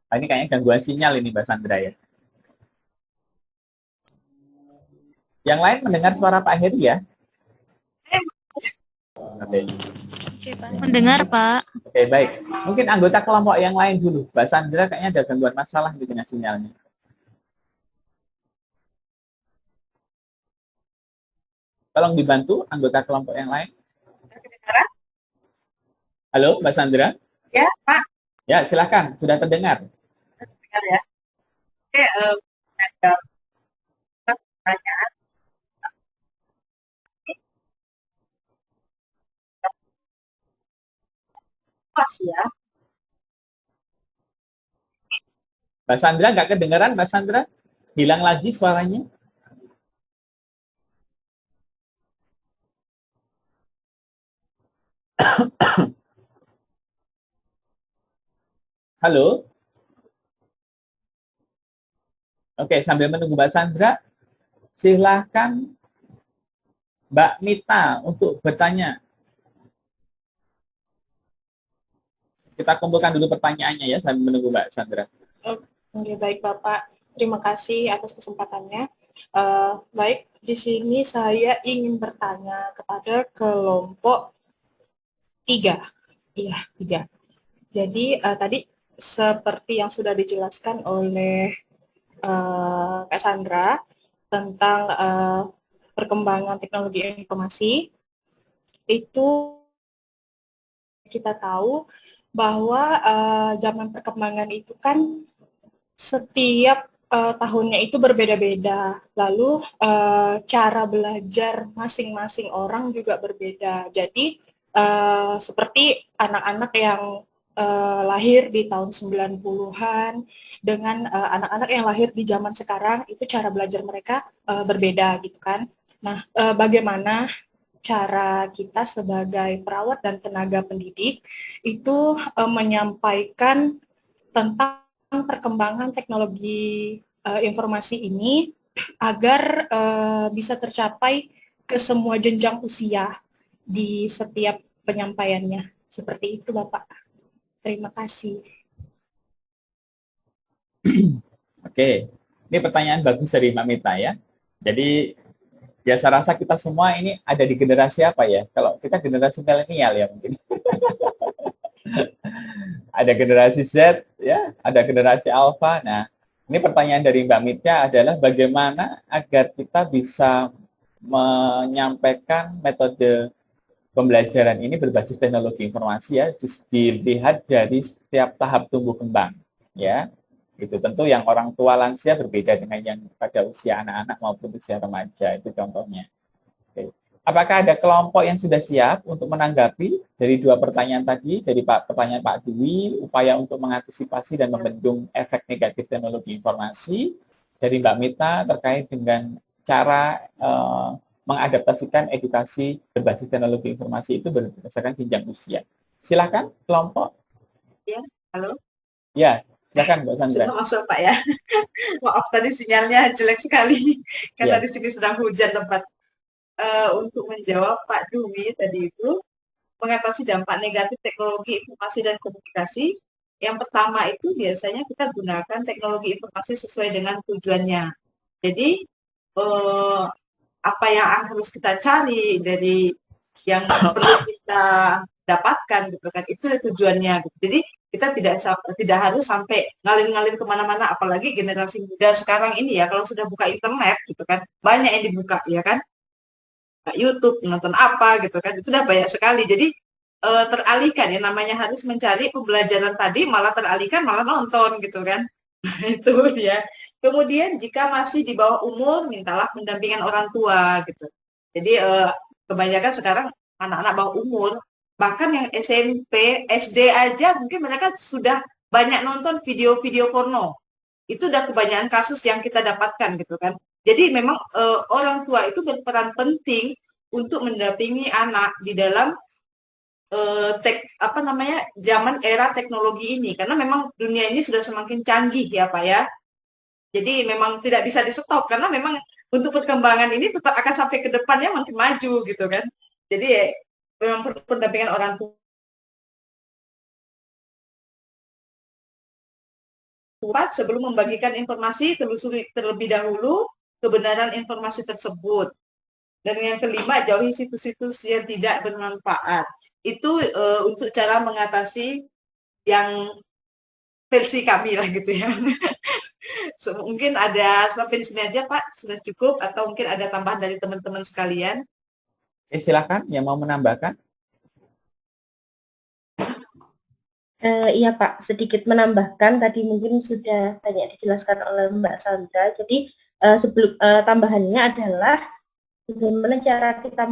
Ini kayaknya gangguan sinyal ini Mbak Sandra ya. Yang lain mendengar suara Pak Heri ya? Oke. Mendengar Pak. Oke, baik. Mungkin anggota kelompok yang lain dulu. Mbak Sandra kayaknya ada gangguan masalah dengan sinyalnya. Tolong dibantu anggota kelompok yang lain. Halo, Mbak Sandra? Ya, Pak. Ya, silakan. Sudah terdengar. Terdengar ya. Oke, ada pertanyaan. Pas ya. Mbak Sandra nggak kedengaran, Mbak Sandra? Hilang lagi suaranya. Halo? Oke, sambil menunggu Mbak Sandra, silahkan Mbak Mita untuk bertanya. Kita kumpulkan dulu pertanyaannya ya, sambil menunggu Mbak Sandra. Oke, baik Bapak. Terima kasih atas kesempatannya. Baik, di sini saya ingin bertanya kepada kelompok 3. Iya, 3. Jadi tadi seperti yang sudah dijelaskan oleh Kak Sandra tentang perkembangan teknologi informasi, itu kita tahu bahwa zaman perkembangan itu kan setiap tahunnya itu berbeda-beda. Lalu cara belajar masing-masing orang juga berbeda. Jadi seperti anak-anak yang lahir di tahun 90-an dengan anak-anak yang lahir di zaman sekarang, itu cara belajar mereka berbeda gitu kan. Nah, bagaimana cara kita sebagai perawat dan tenaga pendidik itu menyampaikan tentang perkembangan teknologi informasi ini agar bisa tercapai ke semua jenjang usia di setiap penyampaiannya. Seperti itu, Bapak. Terima kasih. Oke, ini pertanyaan bagus dari Mbak Mita ya. Jadi, ya saya rasa kita semua ini ada di generasi apa ya? Kalau kita generasi milenial ya mungkin. Ada generasi Z, ya, ada generasi Alpha. Nah, ini pertanyaan dari Mbak Mita adalah bagaimana agar kita bisa menyampaikan metode pembelajaran ini berbasis teknologi informasi ya, dilihat dari setiap tahap tumbuh kembang, ya. Itu tentu yang orang tua lansia berbeda dengan yang pada usia anak-anak maupun usia remaja, itu contohnya. Oke. Apakah ada kelompok yang sudah siap untuk menanggapi dari dua pertanyaan tadi, dari pertanyaan Pak Dwi, upaya untuk mengantisipasi dan membendung efek negatif teknologi informasi, dari Mbak Mita terkait dengan cara mengadaptasikan edukasi berbasis teknologi informasi itu berdasarkan jenjang usia. Silakan kelompok. Ya, halo. Ya, silakan Mbak Sandra. Sudah masuk Pak ya. Maaf tadi sinyalnya jelek sekali karena Ya. di sini sedang hujan lebat. Untuk menjawab Pak Dwi tadi itu mengatasi dampak negatif teknologi informasi dan komunikasi. Yang pertama itu biasanya kita gunakan teknologi informasi sesuai dengan tujuannya. Jadi apa yang harus kita cari dari yang perlu kita dapatkan gitu kan, itu tujuannya gitu. Jadi kita tidak harus sampai ngalir-ngalir kemana-mana, apalagi generasi muda sekarang ini ya, kalau sudah buka internet gitu kan, banyak yang dibuka ya kan, YouTube, nonton apa gitu kan, itu udah banyak sekali. Jadi teralihkan ya, namanya harus mencari pembelajaran tadi, malah teralihkan, malah nonton gitu kan. Itu dia. Kemudian jika masih di bawah umur, mintalah pendampingan orang tua gitu. Jadi kebanyakan sekarang anak-anak bawah umur, bahkan yang SMP, SD aja mungkin mereka sudah banyak nonton video-video porno. Itu udah kebanyakan kasus yang kita dapatkan gitu kan. Jadi memang orang tua itu berperan penting untuk mendampingi anak di dalam zaman era teknologi ini, karena memang dunia ini sudah semakin canggih ya Pak ya. Jadi memang tidak bisa di stop, karena memang untuk perkembangan ini tetap akan sampai ke depannya makin maju gitu kan. Jadi ya, memang pendampingan orang tua sebelum membagikan informasi, telusuri terlebih dahulu kebenaran informasi tersebut. Dan yang kelima, jauhi situs-situs yang tidak bermanfaat. Itu untuk cara mengatasi yang versi kami lah gitu ya. Mungkin ada sampai di sini aja Pak, sudah cukup, atau mungkin ada tambahan dari teman-teman sekalian. Silakan yang mau menambahkan. Iya Pak, sedikit menambahkan, tadi mungkin sudah banyak dijelaskan oleh Mbak Sandra. Jadi sebelum tambahannya adalah bagaimana cara kita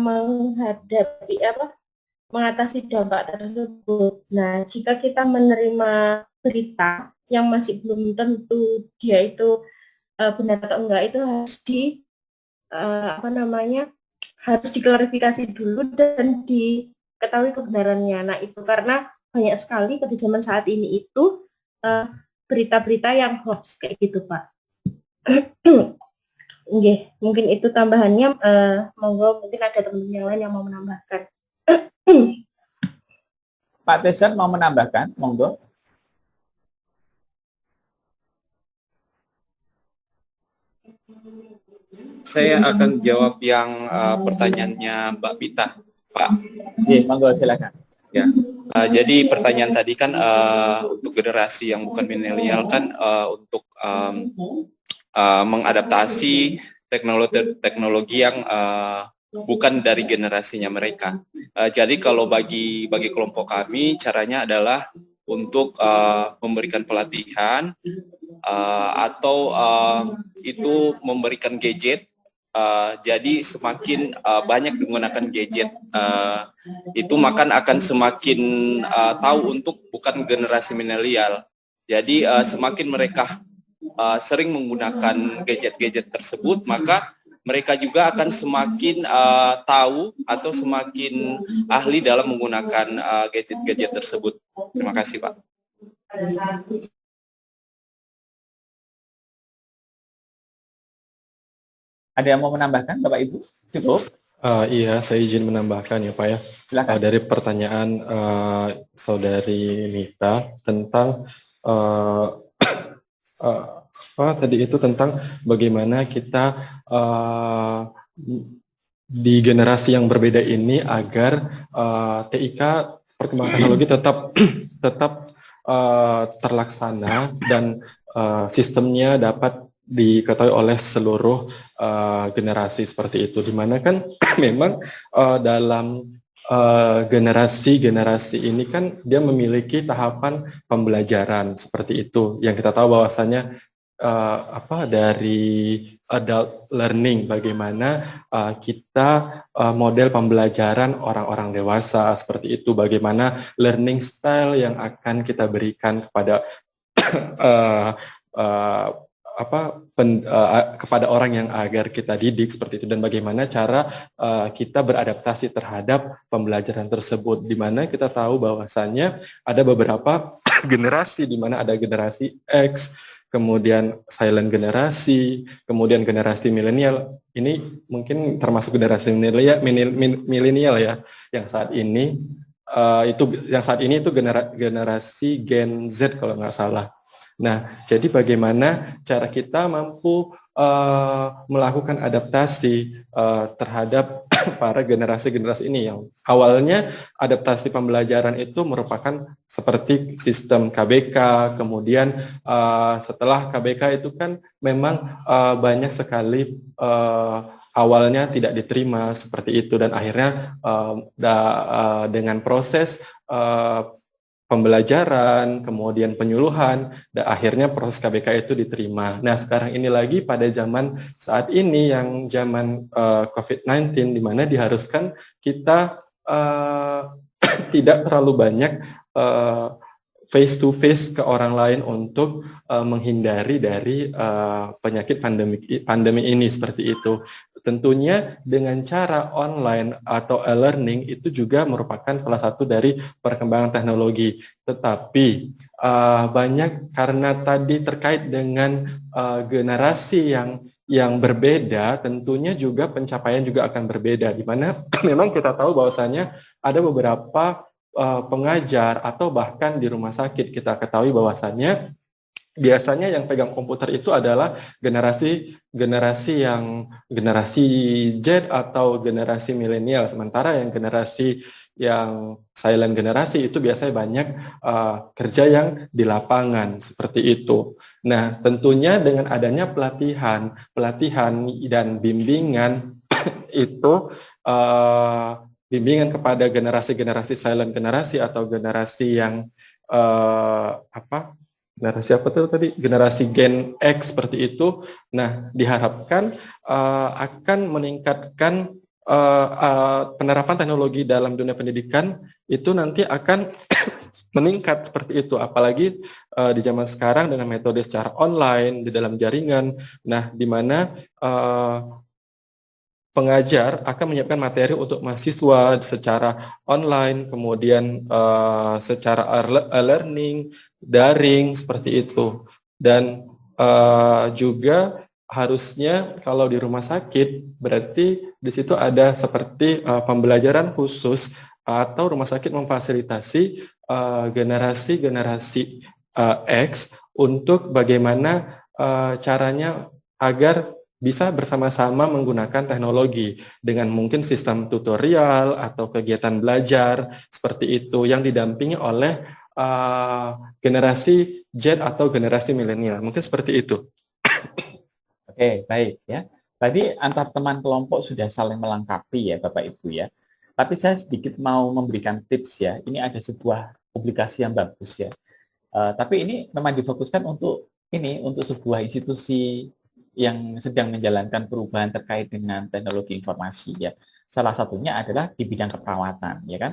mengatasi dampak tersebut. Nah, jika kita menerima berita yang masih belum tentu dia itu benar atau enggak, itu harus diklarifikasi dulu dan diketahui kebenarannya. Nah, itu karena banyak sekali pada zaman saat ini itu berita-berita yang hoax kayak gitu, Pak. Oke, mungkin itu tambahannya. Monggo, mungkin ada teman yang lain yang mau menambahkan. Pak Teser mau menambahkan, monggo. Saya akan jawab yang pertanyaannya Mbak Mita, Pak. Iya, monggo silakan. Ya, jadi pertanyaan tadi kan untuk generasi yang bukan milenial kan untuk mengadaptasi teknologi yang bukan dari generasinya mereka. Jadi kalau bagi kelompok kami, caranya adalah untuk memberikan pelatihan atau itu memberikan gadget. Jadi semakin banyak menggunakan gadget itu maka akan semakin tahu untuk bukan generasi milenial. Jadi semakin mereka sering menggunakan gadget-gadget tersebut, maka mereka juga akan semakin tahu atau semakin ahli dalam menggunakan gadget-gadget tersebut. Terima kasih, Pak. Ada yang mau menambahkan, Bapak Ibu? Cukup? Iya, saya izin menambahkan ya Pak ya. Silakan. Dari pertanyaan Saudari Nita tentang tadi itu tentang bagaimana kita di generasi yang berbeda ini agar TIK perkembangan teknologi tetap terlaksana dan sistemnya dapat diketahui oleh seluruh generasi seperti itu, dimana kan memang dalam generasi ini kan dia memiliki tahapan pembelajaran seperti itu yang kita tahu bahwasanya dari adult learning, bagaimana kita model pembelajaran orang-orang dewasa seperti itu, bagaimana learning style yang akan kita berikan kepada kepada orang yang agar kita didik seperti itu, dan bagaimana cara kita beradaptasi terhadap pembelajaran tersebut, di mana kita tahu bahwasannya ada beberapa generasi, di mana ada generasi X, kemudian silent generasi, kemudian generasi milenial. Ini mungkin termasuk generasi milenial ya, yang saat ini itu generasi Gen Z kalau nggak salah. Nah, jadi bagaimana cara kita mampu melakukan adaptasi terhadap para generasi-generasi ini, yang awalnya adaptasi pembelajaran itu merupakan seperti sistem KBK, kemudian setelah KBK itu kan memang banyak sekali awalnya tidak diterima seperti itu, dan akhirnya dengan proses pembelajaran, kemudian penyuluhan, dan akhirnya proses KBK itu diterima. Nah, sekarang ini lagi pada zaman saat ini yang zaman COVID-19, di mana diharuskan kita tidak terlalu banyak face to face ke orang lain untuk menghindari dari penyakit pandemi ini seperti itu. Tentunya dengan cara online atau e-learning itu juga merupakan salah satu dari perkembangan teknologi. Tetapi banyak karena tadi terkait dengan generasi yang berbeda, tentunya juga pencapaian juga akan berbeda. Di mana memang kita tahu bahwasanya ada beberapa pengajar atau bahkan di rumah sakit kita ketahui bahwasanya biasanya yang pegang komputer itu adalah generasi Z atau generasi milenial, sementara yang generasi yang silent generasi itu biasanya banyak kerja yang di lapangan seperti itu. Nah, tentunya dengan adanya pelatihan dan bimbingan itu bimbingan kepada generasi silent generasi atau generasi yang generasi Gen X seperti itu. Nah, diharapkan akan meningkatkan penerapan teknologi dalam dunia pendidikan itu nanti akan meningkat seperti itu, apalagi di zaman sekarang dengan metode secara online di dalam jaringan. Nah, di mana pengajar akan menyiapkan materi untuk mahasiswa secara online, kemudian secara e-learning, daring, seperti itu. Dan juga harusnya kalau di rumah sakit, berarti di situ ada seperti pembelajaran khusus atau rumah sakit memfasilitasi generasi X untuk bagaimana caranya agar bisa bersama-sama menggunakan teknologi dengan mungkin sistem tutorial atau kegiatan belajar seperti itu yang didampingi oleh generasi Z atau generasi milenial. Mungkin seperti itu. Oke, baik ya. Tadi antar teman kelompok sudah saling melengkapi ya Bapak Ibu ya. Tapi saya sedikit mau memberikan tips ya. Ini ada sebuah publikasi yang bagus ya. Tapi ini memang difokuskan untuk untuk sebuah institusi yang sedang menjalankan perubahan terkait dengan teknologi informasi ya. Salah satunya adalah di bidang keperawatan ya kan.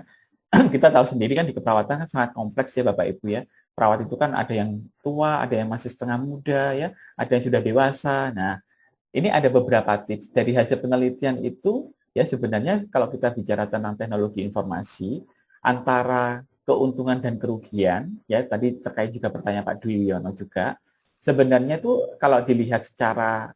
Kita tahu sendiri kan di keperawatan kan sangat kompleks ya Bapak Ibu ya. Perawat itu kan ada yang tua, ada yang masih setengah muda ya, ada yang sudah dewasa. Nah, ini ada beberapa tips dari hasil penelitian itu ya sebenarnya kalau kita bicara tentang teknologi informasi antara keuntungan dan kerugian ya tadi terkait juga pertanyaan Pak Dwi Wiono juga sebenarnya itu kalau dilihat secara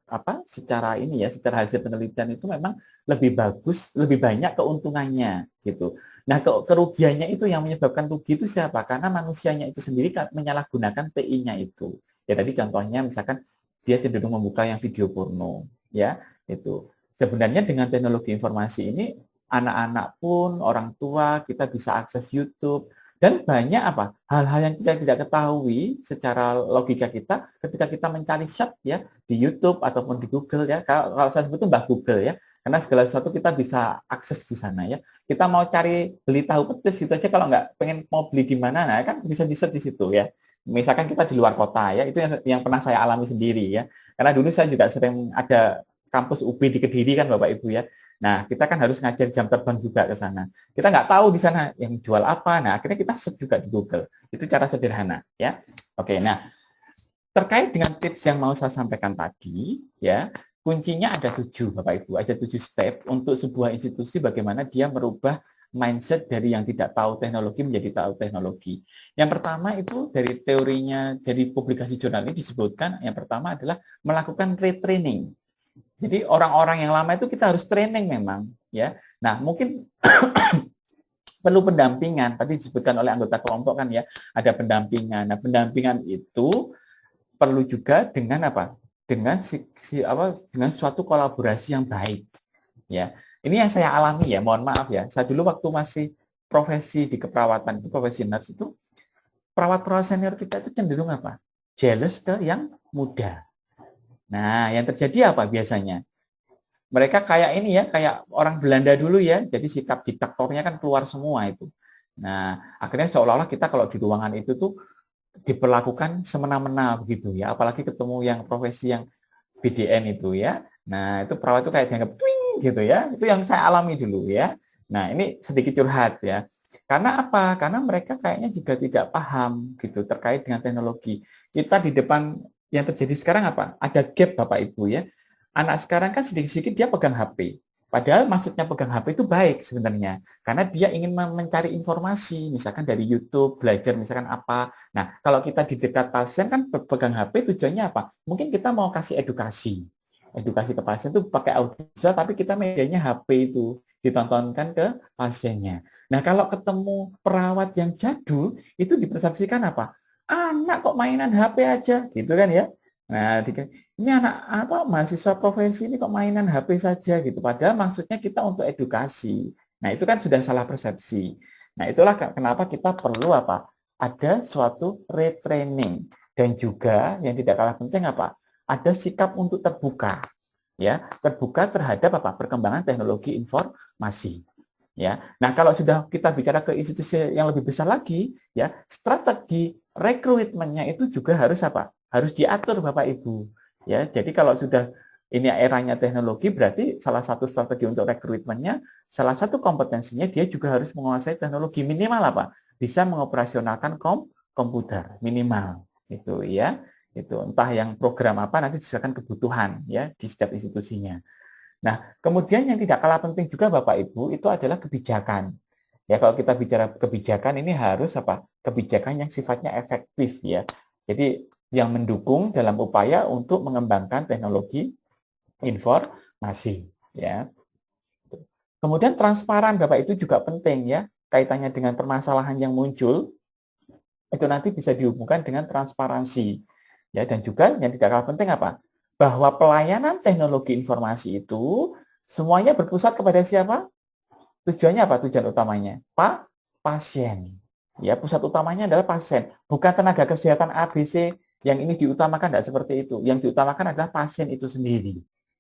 hasil penelitian itu memang lebih bagus lebih banyak keuntungannya gitu. Nah kerugiannya itu yang menyebabkan rugi itu siapa? Karena manusianya itu sendiri menyalahgunakan TI-nya itu. Ya tadi contohnya misalkan dia cenderung membuka yang video porno ya itu sebenarnya dengan teknologi informasi ini anak-anak pun orang tua kita bisa akses YouTube dan banyak hal-hal yang kita tidak ketahui secara logika kita ketika kita mencari search ya di YouTube ataupun di Google ya kalau saya sebut itu Mbah Google ya karena segala sesuatu kita bisa akses di sana ya kita mau cari beli tahu petis gitu aja kalau nggak pengen mau beli di mana nah kan bisa di search di situ ya misalkan kita di luar kota ya itu yang pernah saya alami sendiri ya karena dulu saya juga sering ada kampus UB di Kediri kan Bapak Ibu ya nah kita kan harus ngajar jam terbang juga ke sana kita nggak tahu di sana yang jual apa nah akhirnya kita search juga di Google itu cara sederhana ya oke nah terkait dengan tips yang mau saya sampaikan tadi ya kuncinya ada 7 Bapak Ibu ada 7 step untuk sebuah institusi bagaimana dia merubah mindset dari yang tidak tahu teknologi menjadi tahu teknologi. Yang pertama itu dari teorinya dari publikasi jurnal ini disebutkan yang pertama adalah melakukan retraining. Jadi orang-orang yang lama itu kita harus training memang ya. Nah, mungkin perlu pendampingan. Tadi disebutkan oleh anggota kelompok kan ya, ada pendampingan. Nah, pendampingan itu perlu juga dengan dengan dengan suatu kolaborasi yang baik. Ya, ini yang saya alami ya, mohon maaf ya. Saya dulu waktu masih profesi di keperawatan itu, profesi nurse itu, perawat-perawat senior kita itu cenderung jealous ke yang muda. Nah, yang terjadi apa biasanya? Mereka kayak ini ya, kayak orang Belanda dulu ya, jadi sikap diktatornya kan keluar semua itu. Nah, akhirnya seolah-olah kita kalau di ruangan itu tuh diperlakukan semena-mena begitu ya, apalagi ketemu yang profesi yang BDN itu ya. Nah, itu perawat itu kayak dianggap twing gitu ya. Itu yang saya alami dulu ya. Nah, ini sedikit curhat ya. Karena apa? Karena mereka kayaknya juga tidak paham gitu terkait dengan teknologi. Kita di depan yang terjadi sekarang ada gap Bapak Ibu ya. Anak sekarang kan sedikit-sedikit dia pegang HP. Padahal maksudnya pegang HP itu baik sebenarnya. Karena dia ingin mencari informasi, misalkan dari YouTube, belajar misalkan apa. Nah, kalau kita di dekat pasien kan pegang HP tujuannya apa? Mungkin kita mau kasih edukasi. Edukasi ke pasien itu pakai audiovisual, tapi kita medianya HP itu ditontonkan ke pasiennya. Nah, kalau ketemu perawat yang jadul, itu dipersepsikan anak kok mainan HP aja, gitu kan ya. Nah, ini anak mahasiswa profesi ini kok mainan HP saja gitu. Padahal maksudnya kita untuk edukasi. Nah, itu kan sudah salah persepsi. Nah, itulah kenapa kita perlu ada suatu retraining dan juga yang tidak kalah penting ada sikap untuk terbuka. Ya, terbuka terhadap perkembangan teknologi informasi. Ya. Nah, kalau sudah kita bicara ke institusi yang lebih besar lagi, ya, strategi rekrutmennya itu juga harus harus diatur Bapak Ibu. Ya, jadi kalau sudah ini eranya teknologi berarti salah satu strategi untuk rekrutmennya, salah satu kompetensinya dia juga harus menguasai teknologi minimal bisa mengoperasionalkan komputer minimal itu ya. Itu entah yang program apa nanti disesuaikan kebutuhan ya di setiap institusinya. Nah, kemudian yang tidak kalah penting juga Bapak Ibu itu adalah kebijakan. Ya, kalau kita bicara kebijakan ini harus kebijakan yang sifatnya efektif ya. Jadi yang mendukung dalam upaya untuk mengembangkan teknologi informasi ya. Kemudian transparan Bapak itu juga penting ya, kaitannya dengan permasalahan yang muncul itu nanti bisa dihubungkan dengan transparansi. Ya, dan juga yang tidak kalah penting bahwa pelayanan teknologi informasi itu semuanya berpusat kepada siapa? Tujuannya tujuan utamanya? Pasien. Ya, pusat utamanya adalah pasien, bukan tenaga kesehatan ABC yang ini diutamakan, tidak seperti itu. Yang diutamakan adalah pasien itu sendiri.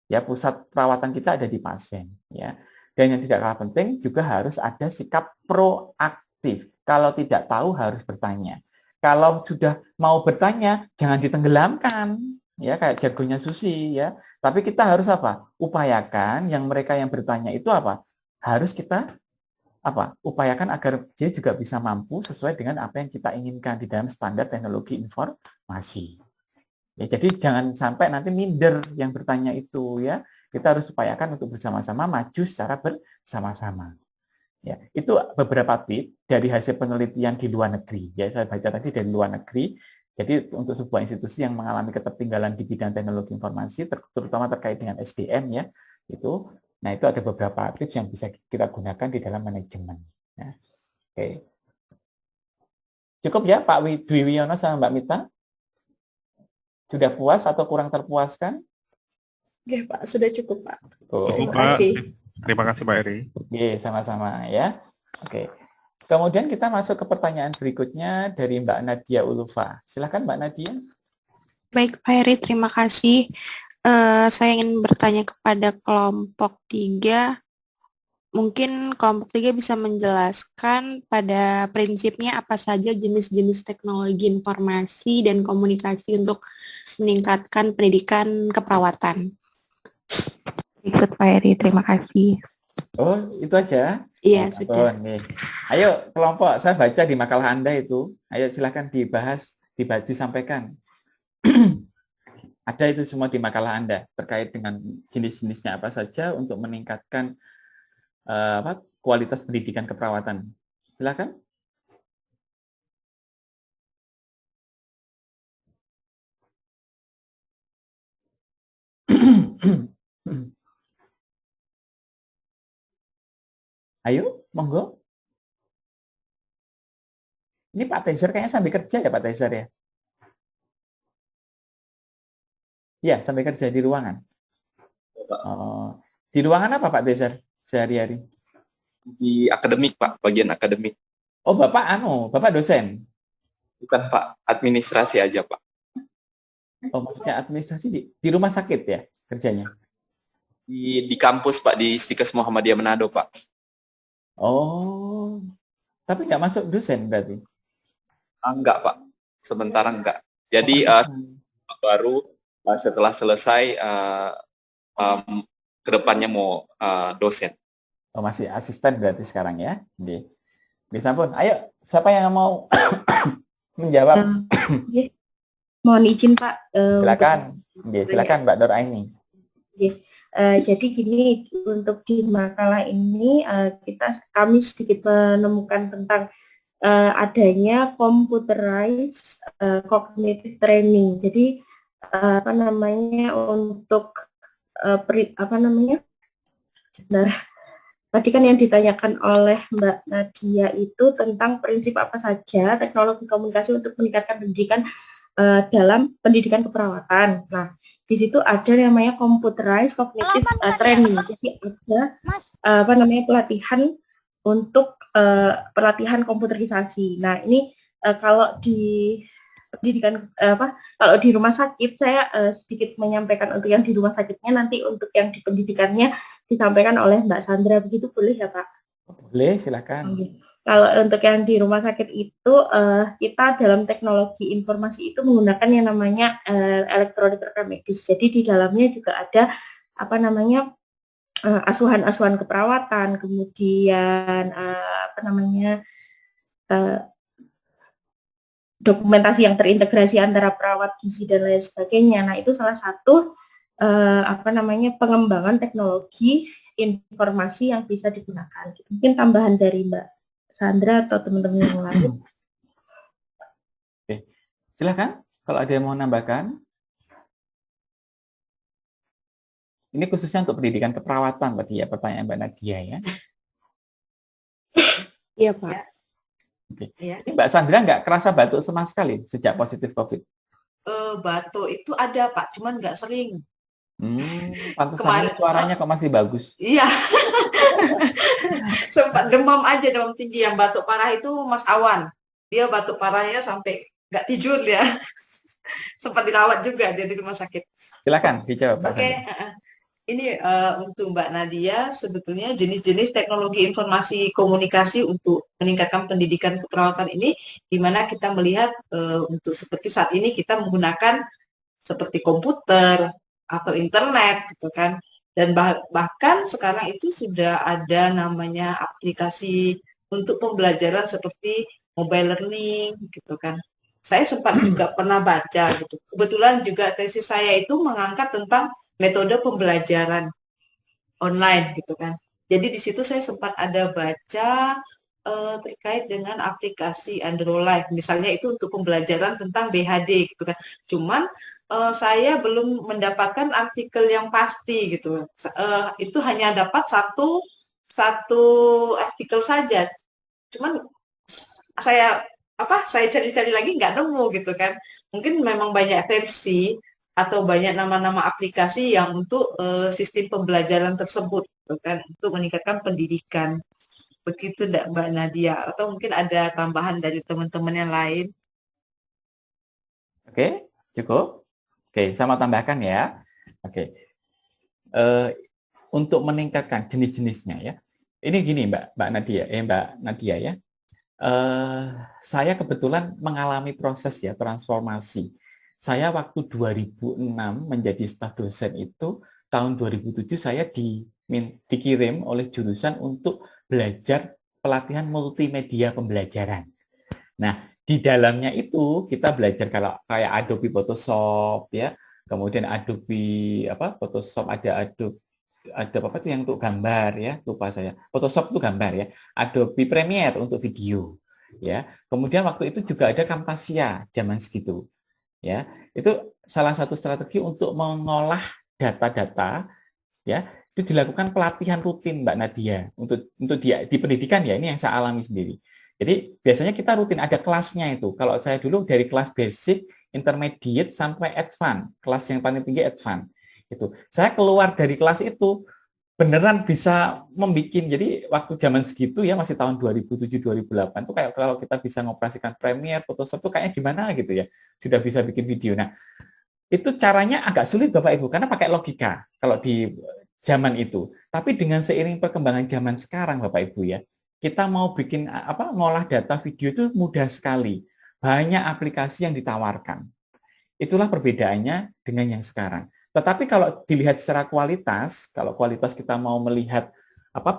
Ya, pusat perawatan kita ada di pasien, ya. Dan yang tidak kalah penting juga harus ada sikap proaktif. Kalau tidak tahu harus bertanya. Kalau sudah mau bertanya, jangan ditenggelamkan, ya, kayak jargonnya Susi, ya. Tapi kita harus apa? Upayakan yang mereka yang bertanya itu apa? Harus kita upayakan agar dia juga bisa mampu sesuai dengan apa yang kita inginkan di dalam standar teknologi informasi. Ya, jadi jangan sampai nanti minder yang bertanya itu, ya. Kita harus upayakan untuk bersama-sama maju secara bersama-sama. Ya, itu beberapa tips dari hasil penelitian di luar negeri. Ya, saya baca tadi dari luar negeri. Jadi untuk sebuah institusi yang mengalami ketertinggalan di bidang teknologi informasi, terutama terkait dengan SDM, ya, itu, nah itu ada beberapa tips yang bisa kita gunakan di dalam manajemen. Ya. Oke, cukup ya Pak Dwi Wiono sama Mbak Mita? Sudah puas atau kurang terpuaskan? Oke, Pak, sudah cukup, Pak. Cukup, Terima Pak. kasih. Terima kasih Pak Eri. Oke, sama-sama ya. Oke. Kemudian kita masuk ke pertanyaan berikutnya dari Mbak Nadia Ulufa. Silakan Mbak Nadia. Baik, Pak Heri, terima kasih. Saya ingin bertanya kepada kelompok 3. Mungkin kelompok 3 bisa menjelaskan pada prinsipnya apa saja jenis-jenis teknologi informasi dan komunikasi untuk meningkatkan pendidikan keperawatan. Ikut Pak Heri, terima kasih. Oh, itu aja? Iya, Oh, sudah. nih. Ayo, kelompok, saya baca di makalah Anda itu. Ayo, silakan dibahas, disampaikan. Ada itu semua di makalah Anda, terkait dengan jenis-jenisnya apa saja untuk meningkatkan kualitas pendidikan keperawatan. Silakan. Ayo, monggo. Ini Pak Tezer kayaknya sambil kerja ya Pak Tezer ya? Ya, sambil kerja di ruangan. Oh, di ruangan apa Pak Tezer sehari-hari? Di akademik, Pak, bagian akademik. Oh, Bapak dosen? Bukan, Pak, administrasi aja, Pak. Oh, maksudnya administrasi di rumah sakit ya kerjanya? Di kampus, Pak, di Stikes Muhammadiyah Manado, Pak. Oh, tapi nggak masuk dosen berarti? Enggak, Pak. Sementara enggak. Jadi baru setelah selesai kedepannya mau dosen. Oh, masih asisten berarti sekarang ya? Bisa pun. Ayo, siapa yang mau menjawab? Mohon izin Pak. Silakan. Silakan Mbak Nur Aini. Jadi gini, untuk di makalah ini kami sedikit menemukan tentang adanya computerized cognitive training. Jadi untuk sebenarnya tadi kan yang ditanyakan oleh Mbak Nadia itu tentang prinsip apa saja teknologi komunikasi untuk meningkatkan pendidikan dalam pendidikan keperawatan. Nah, di situ ada namanya computerized cognitive training. Jadi ada pelatihan untuk pelatihan komputerisasi. Nah, ini kalau di pendidikan kalau di rumah sakit saya sedikit menyampaikan untuk yang di rumah sakitnya, nanti untuk yang di pendidikannya disampaikan oleh Mbak Sandra, begitu boleh ya Pak? Boleh, silakan. Kalau untuk yang di rumah sakit itu kita dalam teknologi informasi itu menggunakan yang namanya elektronik rekam medis. Jadi di dalamnya juga ada asuhan-asuhan keperawatan, kemudian dokumentasi yang terintegrasi antara perawat gizi dan lain sebagainya. Nah, itu salah satu pengembangan teknologi informasi yang bisa digunakan. Mungkin tambahan dari Mbak Sandra atau teman-teman yang lain. Oke. Silakan kalau ada yang mau nambahkan. Ini khususnya untuk pendidikan keperawatan tadi ya, pertanyaan Mbak Nadia ya. Iya Pak. Oke. Ini Mbak Sandra nggak kerasa batuk sama sekali sejak positif COVID? Batuk itu ada Pak, cuman nggak sering. Pantesan suaranya kok masih bagus. Iya. Sempat demam aja, demam tinggi. Yang batuk parah itu Mas Awan. Dia batuk parahnya sampai nggak tidur dia. Sempat dirawat juga dia di rumah sakit. Silakan dijawab. Oke. ini untuk Mbak Nadia, sebetulnya jenis-jenis teknologi informasi komunikasi untuk meningkatkan pendidikan keperawatan ini, di mana kita melihat untuk seperti saat ini kita menggunakan seperti komputer atau internet gitu kan. Dan bahkan sekarang itu sudah ada namanya aplikasi untuk pembelajaran seperti mobile learning gitu kan. Saya sempat juga pernah baca gitu. Kebetulan juga tesis saya itu mengangkat tentang metode pembelajaran online gitu kan. Jadi di situ saya sempat ada baca terkait dengan aplikasi Androlive, misalnya itu untuk pembelajaran tentang BHD gitu kan. Cuman saya belum mendapatkan artikel yang pasti gitu. Itu hanya dapat satu artikel saja. Cuman saya cari-cari lagi nggak nemu gitu kan. Mungkin memang banyak versi atau banyak nama-nama aplikasi yang untuk sistem pembelajaran tersebut gitu kan, untuk meningkatkan pendidikan. Begitu Mbak Nadia, atau mungkin ada tambahan dari teman-teman yang lain? Oke, cukup. Oke, saya mau tambahkan ya. Oke, untuk meningkatkan jenis-jenisnya ya. Ini gini Mbak Nadia ya. Saya kebetulan mengalami proses ya transformasi. Saya waktu 2006 menjadi staf dosen itu, tahun 2007 saya dikirim oleh jurusan untuk belajar pelatihan multimedia pembelajaran. Nah, di dalamnya itu kita belajar kalau kayak Adobe Photoshop ya, kemudian Adobe Photoshop, ada apa tuh yang untuk gambar ya, lupa saya. Photoshop itu gambar ya, Adobe Premiere untuk video ya. Kemudian waktu itu juga ada Camtasia zaman segitu ya. Itu salah satu strategi untuk mengolah data-data ya. Itu dilakukan pelatihan rutin Mbak Nadia untuk di pendidikan ya, ini yang saya alami sendiri. Jadi biasanya kita rutin ada kelasnya itu. Kalau saya dulu dari kelas basic, intermediate sampai advance, kelas yang paling tinggi advance. Itu saya keluar dari kelas itu beneran bisa membuat. Jadi waktu zaman segitu ya, masih tahun 2007-2008 tuh kayak kalau kita bisa mengoperasikan Premiere, Photoshop tuh kayaknya gimana gitu ya, sudah bisa bikin video. Nah itu caranya agak sulit Bapak Ibu karena pakai logika kalau di zaman itu. Tapi dengan seiring perkembangan zaman sekarang Bapak Ibu ya, kita mau bikin ngolah data video itu mudah sekali, banyak aplikasi yang ditawarkan. Itulah perbedaannya dengan yang sekarang. Tetapi kalau dilihat secara kualitas, kalau kualitas kita mau melihat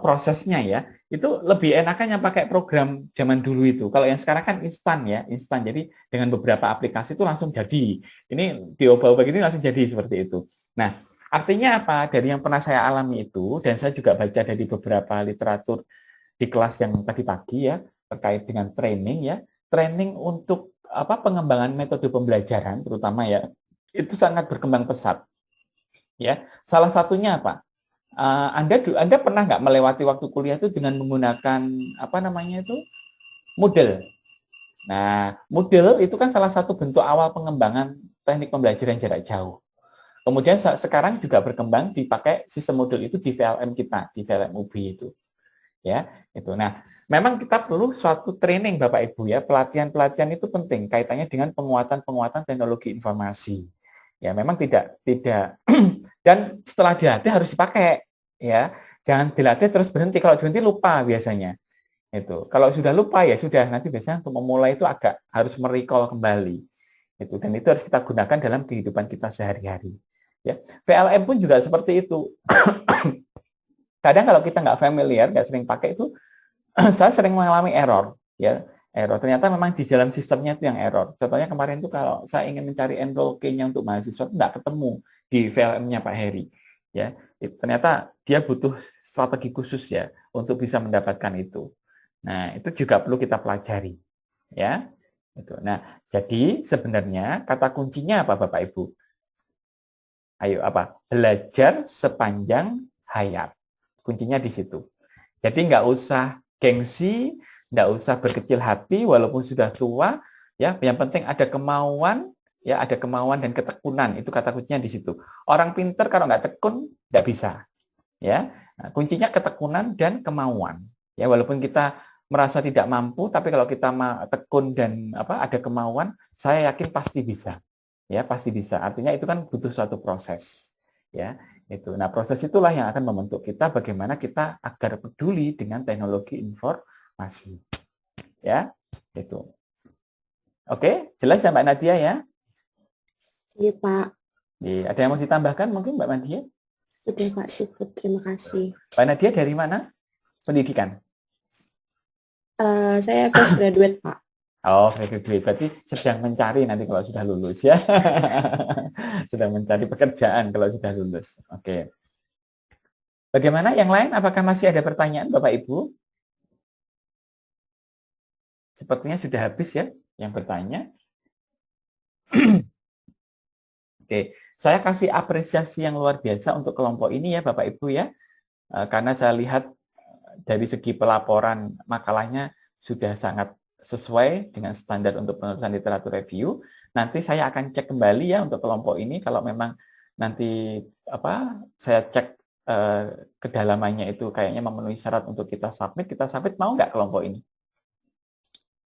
prosesnya ya, itu lebih enakannya pakai program zaman dulu itu. Kalau yang sekarang kan instan ya, instan. Jadi dengan beberapa aplikasi itu langsung jadi. Ini diubah-ubah gini langsung jadi seperti itu. Nah, artinya apa? Dari yang pernah saya alami itu, dan saya juga baca dari beberapa literatur di kelas yang tadi pagi ya, terkait dengan training ya, training untuk pengembangan metode pembelajaran terutama ya, itu sangat berkembang pesat. Ya, salah satunya apa? Anda pernah nggak melewati waktu kuliah itu dengan menggunakan Moodle? Nah, Moodle itu kan salah satu bentuk awal pengembangan teknik pembelajaran jarak jauh. Kemudian sekarang juga berkembang dipakai sistem Moodle itu di VLM kita, di VLM UB itu. Ya, itu. Nah, memang kita perlu suatu training Bapak Ibu ya, pelatihan-pelatihan itu penting kaitannya dengan penguatan teknologi informasi. Ya, memang tidak dan setelah dilatih harus dipakai ya. Jangan dilatih terus berhenti. Kalau berhenti lupa biasanya. Itu. Kalau sudah lupa ya sudah, nanti biasanya untuk memulai itu agak harus merecall kembali. Itu, dan itu harus kita gunakan dalam kehidupan kita sehari-hari. Ya. VLM pun juga seperti itu. Kadang kalau kita nggak familiar, nggak sering pakai itu, saya sering mengalami error, ya error. Ternyata memang di dalam sistemnya itu yang error. Contohnya kemarin itu kalau saya ingin mencari enroll key-nya untuk mahasiswa, nggak ketemu di VLM-nya Pak Heri, ya. Ternyata dia butuh strategi khusus ya untuk bisa mendapatkan itu. Nah itu juga perlu kita pelajari, ya. Nah jadi sebenarnya kata kuncinya apa Bapak Ibu? Ayo belajar sepanjang hayat. Kuncinya di situ. Jadi nggak usah gengsi, nggak usah berkecil hati walaupun sudah tua, ya. Yang penting ada kemauan, ya, ada kemauan dan ketekunan. Itu kata kuncinya di situ. Orang pintar kalau nggak tekun nggak bisa, ya. Nah, kuncinya ketekunan dan kemauan. Ya, walaupun kita merasa tidak mampu, tapi kalau kita tekun dan ada kemauan, saya yakin pasti bisa. Ya, pasti bisa. Artinya itu kan butuh suatu proses, ya. Itu. Nah, proses itulah yang akan membentuk kita bagaimana kita agar peduli dengan teknologi informasi. Ya, itu. Oke, jelas ya Mbak Nadia ya? Iya, Pak. Ada yang mau ditambahkan mungkin Mbak Nadia? Udah, Pak. Cukup. Terima kasih. Mbak Nadia dari mana? Pendidikan? Saya fresh graduate, Pak. Oh, graduate. Berarti sedang mencari nanti kalau sudah lulus ya. Sedang mencari pekerjaan kalau sudah lulus. Oke. Bagaimana yang lain? Apakah masih ada pertanyaan Bapak Ibu? Sepertinya sudah habis ya yang bertanya. Oke, saya kasih apresiasi yang luar biasa untuk kelompok ini ya Bapak Ibu ya. Karena saya lihat dari segi pelaporan makalahnya sudah sangat sesuai dengan standar untuk penulisan literatur review. Nanti saya akan cek kembali ya untuk kelompok ini kalau memang nanti saya cek kedalamannya itu kayaknya memenuhi syarat untuk kita submit mau nggak kelompok ini?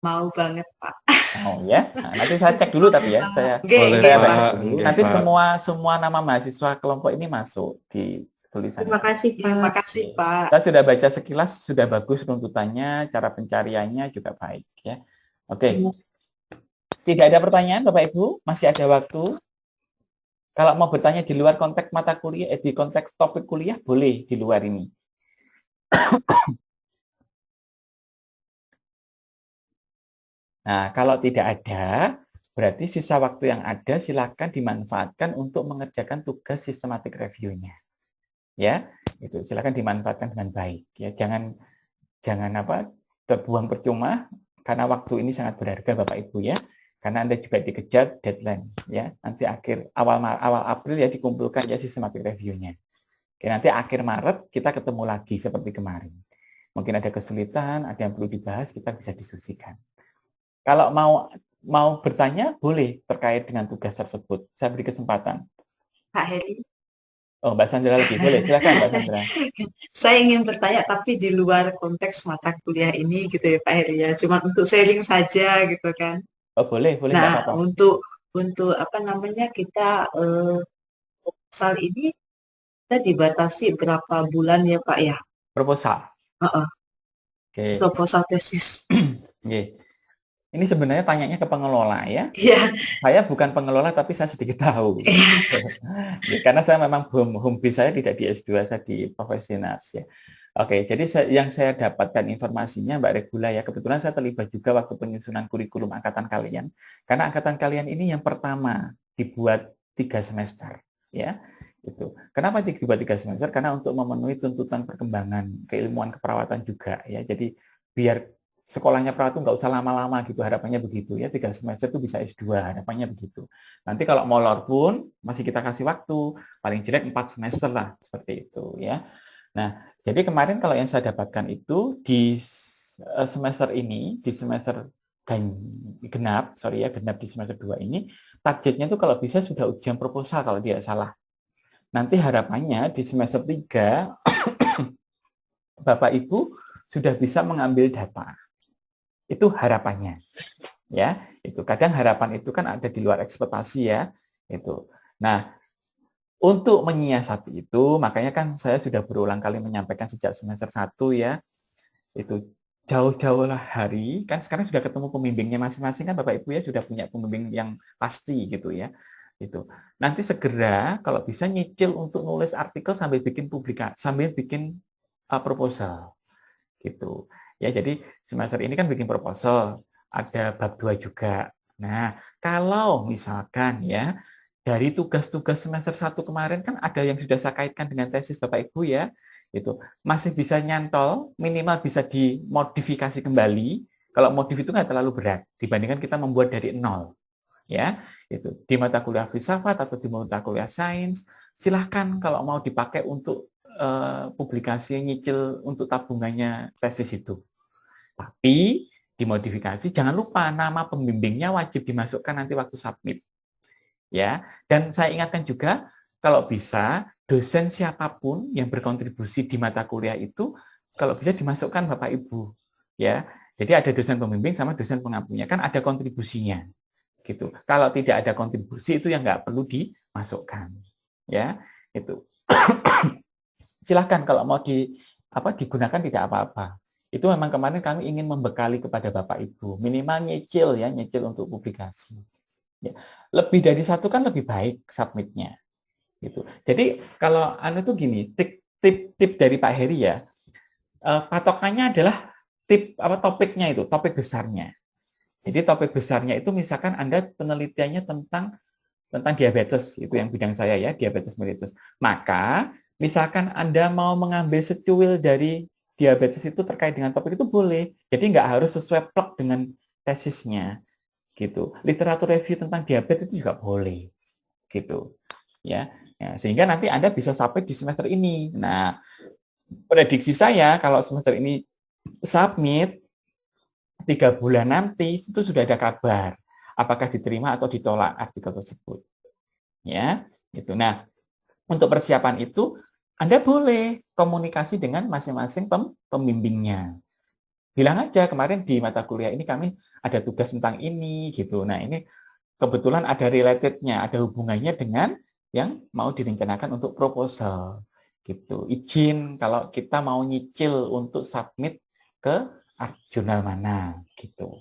Mau banget, Pak. Oh ya, nah, nanti saya cek dulu tapi ya, saya nanti semua nama mahasiswa kelompok ini masuk di tulisan. Terima kasih, Pak. Terima kasih, Pak. Saya sudah baca sekilas, sudah bagus runtutannya, cara pencariannya juga baik ya. Oke. Tidak ada pertanyaan Bapak Ibu? Masih ada waktu? Kalau mau bertanya di luar konteks mata kuliah, di konteks topik kuliah, boleh di luar ini. Nah, kalau tidak ada, berarti sisa waktu yang ada silakan dimanfaatkan untuk mengerjakan tugas sistematik review-nya. Ya, itu silakan dimanfaatkan dengan baik. Ya, jangan terbuang percuma karena waktu ini sangat berharga Bapak Ibu ya. Karena Anda juga dikejar deadline ya. Nanti awal April ya dikumpulkan ya sistematik review-nya. Oke, nanti akhir Maret kita ketemu lagi seperti kemarin. Mungkin ada kesulitan, ada yang perlu dibahas, kita bisa diskusikan. Kalau mau bertanya, boleh terkait dengan tugas tersebut. Saya beri kesempatan. Pak Heri. Oh, Mbak Sandra lagi. Boleh, silakan Mbak Sandra. Saya ingin bertanya, tapi di luar konteks mata kuliah ini gitu ya Pak Heri ya. Cuma untuk sharing saja gitu kan. Oh, boleh. Nah, untuk kita proposal ini kita dibatasi berapa bulan ya Pak ya? Proposal. Okay. Proposal tesis. Okay. Ini sebenarnya tanyanya ke pengelola ya. Iya. Saya bukan pengelola tapi saya sedikit tahu. Karena saya memang home base saya tidak di S2, saya di profesional ya. Oke, jadi yang saya dapatkan informasinya Mbak Regula ya, kebetulan saya terlibat juga waktu penyusunan kurikulum angkatan kalian. Karena angkatan kalian ini yang pertama dibuat 3 semester ya. Itu. Kenapa dibuat 3 semester? Karena untuk memenuhi tuntutan perkembangan keilmuan keperawatan juga ya. Jadi biar sekolahnya perawat itu nggak usah lama-lama gitu, harapannya begitu ya, 3 semester itu bisa S2, harapannya begitu. Nanti kalau molor pun masih kita kasih waktu, paling jelek 4 semester lah, seperti itu ya. Nah, jadi kemarin kalau yang saya dapatkan itu di semester ini, di semester genap di semester 2 ini, targetnya itu kalau bisa sudah ujian proposal kalau tidak salah. Nanti harapannya di semester 3, Bapak Ibu sudah bisa mengambil data. Itu harapannya. Ya, itu kadang harapan itu kan ada di luar ekspektasi ya. Itu. Nah, untuk menyiasati itu, makanya kan saya sudah berulang kali menyampaikan sejak semester 1 ya. Itu jauh-jauh lah hari, kan sekarang sudah ketemu pembimbingnya masing-masing kan Bapak Ibu ya, sudah punya pembimbing yang pasti gitu ya. Itu. Nanti segera kalau bisa nyicil untuk nulis artikel sambil bikin proposal. Gitu. Ya, jadi semester ini kan bikin proposal, ada bab 2 juga. Nah, kalau misalkan ya, dari tugas-tugas semester 1 kemarin kan ada yang sudah saya kaitkan dengan tesis Bapak Ibu ya, itu masih bisa nyantol, minimal bisa dimodifikasi kembali. Kalau modif itu nggak terlalu berat dibandingkan kita membuat dari nol. Ya, itu di mata kuliah filsafat atau di mata kuliah sains, silahkan kalau mau dipakai untuk publikasi nyicil untuk tabungannya tesis itu. Tapi dimodifikasi, jangan lupa nama pembimbingnya wajib dimasukkan nanti waktu submit. Ya, dan saya ingatkan juga kalau bisa dosen siapapun yang berkontribusi di mata kuliah itu kalau bisa dimasukkan Bapak Ibu. Ya, jadi ada dosen pembimbing sama dosen pengampunya kan ada kontribusinya. Gitu. Kalau tidak ada kontribusi itu yang nggak perlu dimasukkan. Ya, itu. Silahkan kalau mau digunakan tidak apa-apa. Itu memang kemarin kami ingin membekali kepada Bapak Ibu, minimal nyicil untuk publikasi. Ya. Lebih dari satu kan lebih baik submitnya. Gitu. Jadi kalau itu gini, tip dari Pak Heri ya, patokannya adalah topiknya itu, topik besarnya. Jadi topik besarnya itu misalkan Anda penelitiannya tentang diabetes, itu yang bidang saya ya, diabetes mellitus. Maka misalkan Anda mau mengambil secuil dari diabetes itu terkait dengan topik itu boleh. Jadi nggak harus sesuai plek dengan tesisnya, gitu. Literatur review tentang diabetes itu juga boleh, gitu. Ya, sehingga nanti Anda bisa sampai di semester ini. Nah, prediksi saya kalau semester ini submit 3 bulan nanti itu sudah ada kabar apakah diterima atau ditolak artikel tersebut. Ya, itu. Nah, untuk persiapan itu Anda boleh komunikasi dengan masing-masing pembimbingnya. Bilang aja kemarin di mata kuliah ini kami ada tugas tentang ini gitu. Nah, ini kebetulan ada relatednya, ada hubungannya dengan yang mau direncanakan untuk proposal gitu. Izin kalau kita mau nyicil untuk submit ke jurnal mana gitu.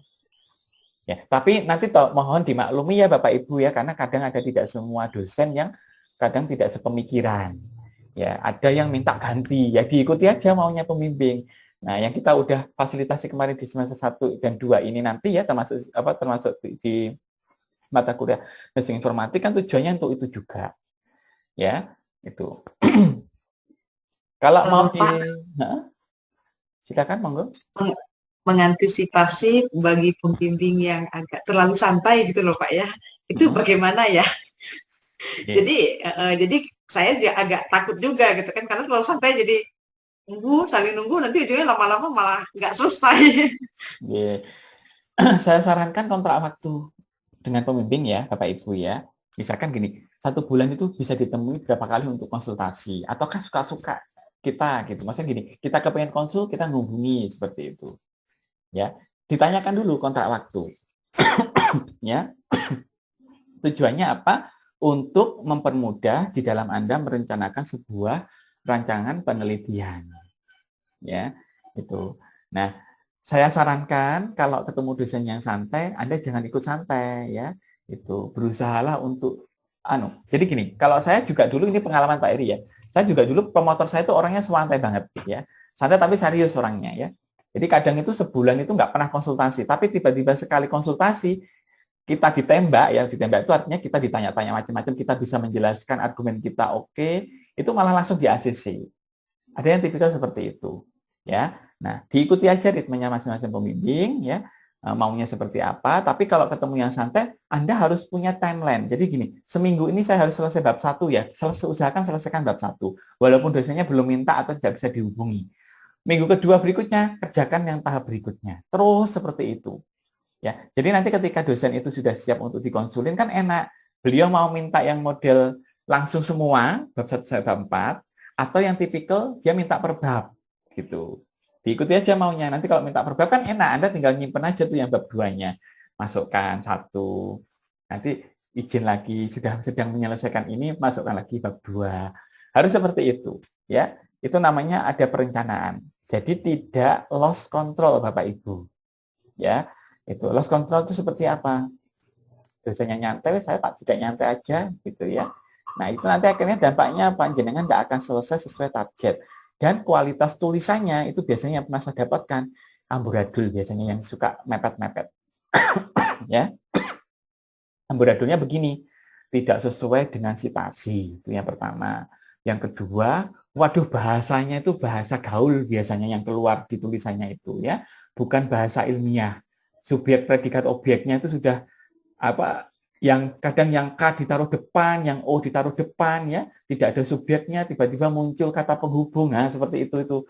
Ya, tapi nanti mohon dimaklumi ya Bapak Ibu ya, karena kadang ada tidak semua dosen yang kadang tidak sepemikiran. Ya, ada yang minta ganti, ya diikuti aja maunya pembimbing. Nah, yang kita udah fasilitasi kemarin di semester 1 dan 2 ini nanti ya termasuk di mata kuliah nursing informatik kan tujuannya untuk itu juga. Ya, itu. Kalau mau silakan monggo. Mengantisipasi bagi pembimbing yang agak terlalu santai gitu loh Pak ya. Itu bagaimana ya? Jadi saya juga agak takut juga gitu kan, karena terlalu santai jadi saling nunggu nanti ujungnya lama-lama malah nggak selesai. Saya sarankan kontrak waktu dengan pembimbing ya Bapak Ibu ya. Misalkan gini, 1 bulan itu bisa ditemui berapa kali untuk konsultasi, ataukah suka-suka kita gitu. Maksudnya gini, kita kepengen konsul, kita menghubungi seperti itu. Ya, ditanyakan dulu kontrak waktu. Ya. Tujuannya apa? Untuk mempermudah di dalam Anda merencanakan sebuah rancangan penelitian. Ya, itu. Nah, saya sarankan kalau ketemu dosen yang santai, Anda jangan ikut santai ya. Itu berusahalah untuk jadi gini, kalau saya juga dulu, ini pengalaman Pak Eri ya. Saya juga dulu promotor saya itu orangnya santai banget ya. Santai tapi serius orangnya ya. Jadi kadang itu sebulan itu nggak pernah konsultasi, tapi tiba-tiba sekali konsultasi kita ditembak ya, ditembak itu artinya kita ditanya-tanya macam-macam, kita bisa menjelaskan argumen kita oke, itu malah langsung di ACC. Ada yang tipikal seperti itu, ya. Nah, diikuti aja ritmenya masing-masing pembimbing, ya, maunya seperti apa. Tapi kalau ketemu yang santai, Anda harus punya timeline. Jadi gini, seminggu ini saya harus selesai bab 1 ya, usahakan selesaikan bab 1, walaupun dosennya belum minta atau tidak bisa dihubungi. Minggu kedua berikutnya, kerjakan yang tahap berikutnya. Terus seperti itu. Ya, jadi nanti ketika dosen itu sudah siap untuk dikonsulin kan enak. Beliau mau minta yang model langsung semua, bab 1 sampai bab 4, atau yang tipikal dia minta per bab gitu. Diikuti aja maunya. Nanti kalau minta per bab kan enak, Anda tinggal nyimpen aja tuh yang bab 2-nya. Masukkan 1. Nanti izin lagi sudah sedang menyelesaikan ini, masukkan lagi bab 2. Harus seperti itu, ya. Itu namanya ada perencanaan. Jadi tidak lost control Bapak Ibu. Ya. Itu loss control itu seperti apa? Dosennya nyantai, saya tak juga nyantai aja gitu ya. Nah, itu nanti akhirnya dampaknya panjenengan tidak akan selesai sesuai target. Dan kualitas tulisannya itu biasanya yang pernah saya dapatkan amburadul, biasanya yang suka mepet-mepet. Ya. Amburadulnya begini, tidak sesuai dengan citasi. Itu yang pertama. Yang kedua, waduh bahasanya itu bahasa gaul biasanya yang keluar di tulisannya itu ya, bukan bahasa ilmiah. Subjek, predikat, objeknya itu sudah yang kadang yang K ditaruh depan, yang O ditaruh depan ya, tidak ada subjeknya, tiba-tiba muncul kata penghubung, nah seperti itu.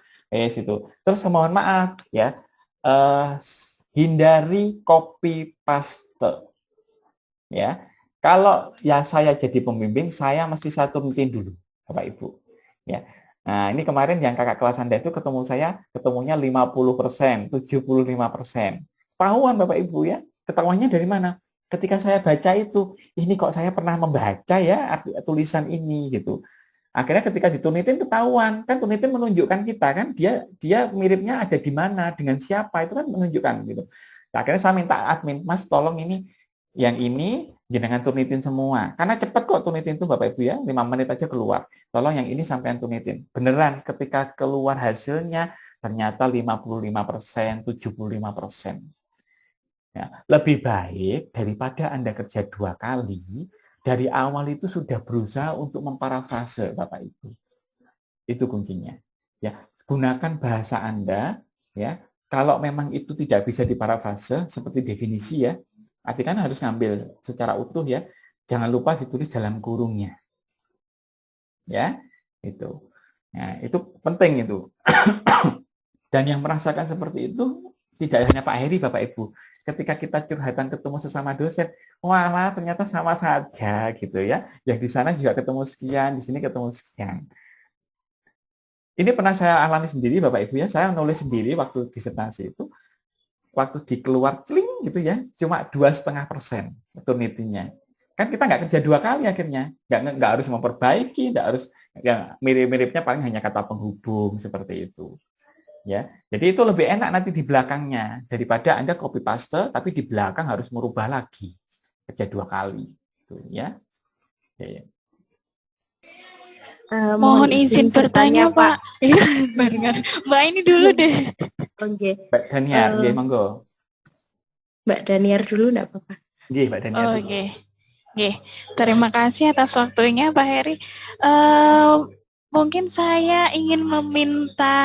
Terus mohon maaf ya, hindari copy paste ya. Kalau ya saya jadi pembimbing, saya mesti turutin dulu Bapak Ibu ya. Nah, ini kemarin yang kakak kelas Anda itu ketemunya 50%, 75%. Ketahuan Bapak Ibu ya, ketahuannya dari mana? Ketika saya baca itu, ini kok saya pernah membaca ya tulisan ini gitu. Akhirnya ketika ditunitin ketahuan, kan tunitin menunjukkan kita kan dia miripnya ada di mana, dengan siapa, itu kan menunjukkan gitu. Nah, akhirnya saya minta admin, Mas tolong ini yang ini jenengan tunitin semua. Karena cepat kok tunitin itu Bapak Ibu ya, 5 menit aja keluar. Tolong yang ini sampean tunitin. Beneran ketika keluar hasilnya ternyata 55%, 75%. Ya, lebih baik daripada Anda kerja 2 kali, dari awal itu sudah berusaha untuk memparafrase Bapak Ibu. Itu kuncinya. Ya, gunakan bahasa Anda ya. Kalau memang itu tidak bisa diparafrase seperti definisi ya, artinya kan harus ngambil secara utuh ya. Jangan lupa ditulis dalam kurungnya. Ya, itu. Nah, itu penting itu. Dan yang merasakan seperti itu tidak hanya Pak Heri, Bapak Ibu. Ketika kita curhatan ketemu sesama dosen, walah ternyata sama saja gitu ya. Yang di sana juga ketemu sekian, di sini ketemu sekian. Ini pernah saya alami sendiri Bapak Ibu ya. Saya menulis sendiri waktu disertasi itu, waktu dikeluar celing gitu ya, cuma 2,5% turnitinya. Kan kita nggak kerja 2 kali akhirnya, nggak harus memperbaiki, nggak harus, ya, mirip-miripnya paling hanya kata penghubung seperti itu. Ya, jadi itu lebih enak nanti di belakangnya daripada Anda copy paste tapi di belakang harus merubah lagi kerja 2 kali, gitu, ya. Ya. Mohon izin bertanya Pak. Mbak ini dulu deh. Oke. Mbak Daniar, monggo. Mbak Daniar dulu enggak apa-apa. Nggih, Mbak Daniar. Oke. Nggih, terima kasih atas waktunya Pak Heri. Mungkin saya ingin meminta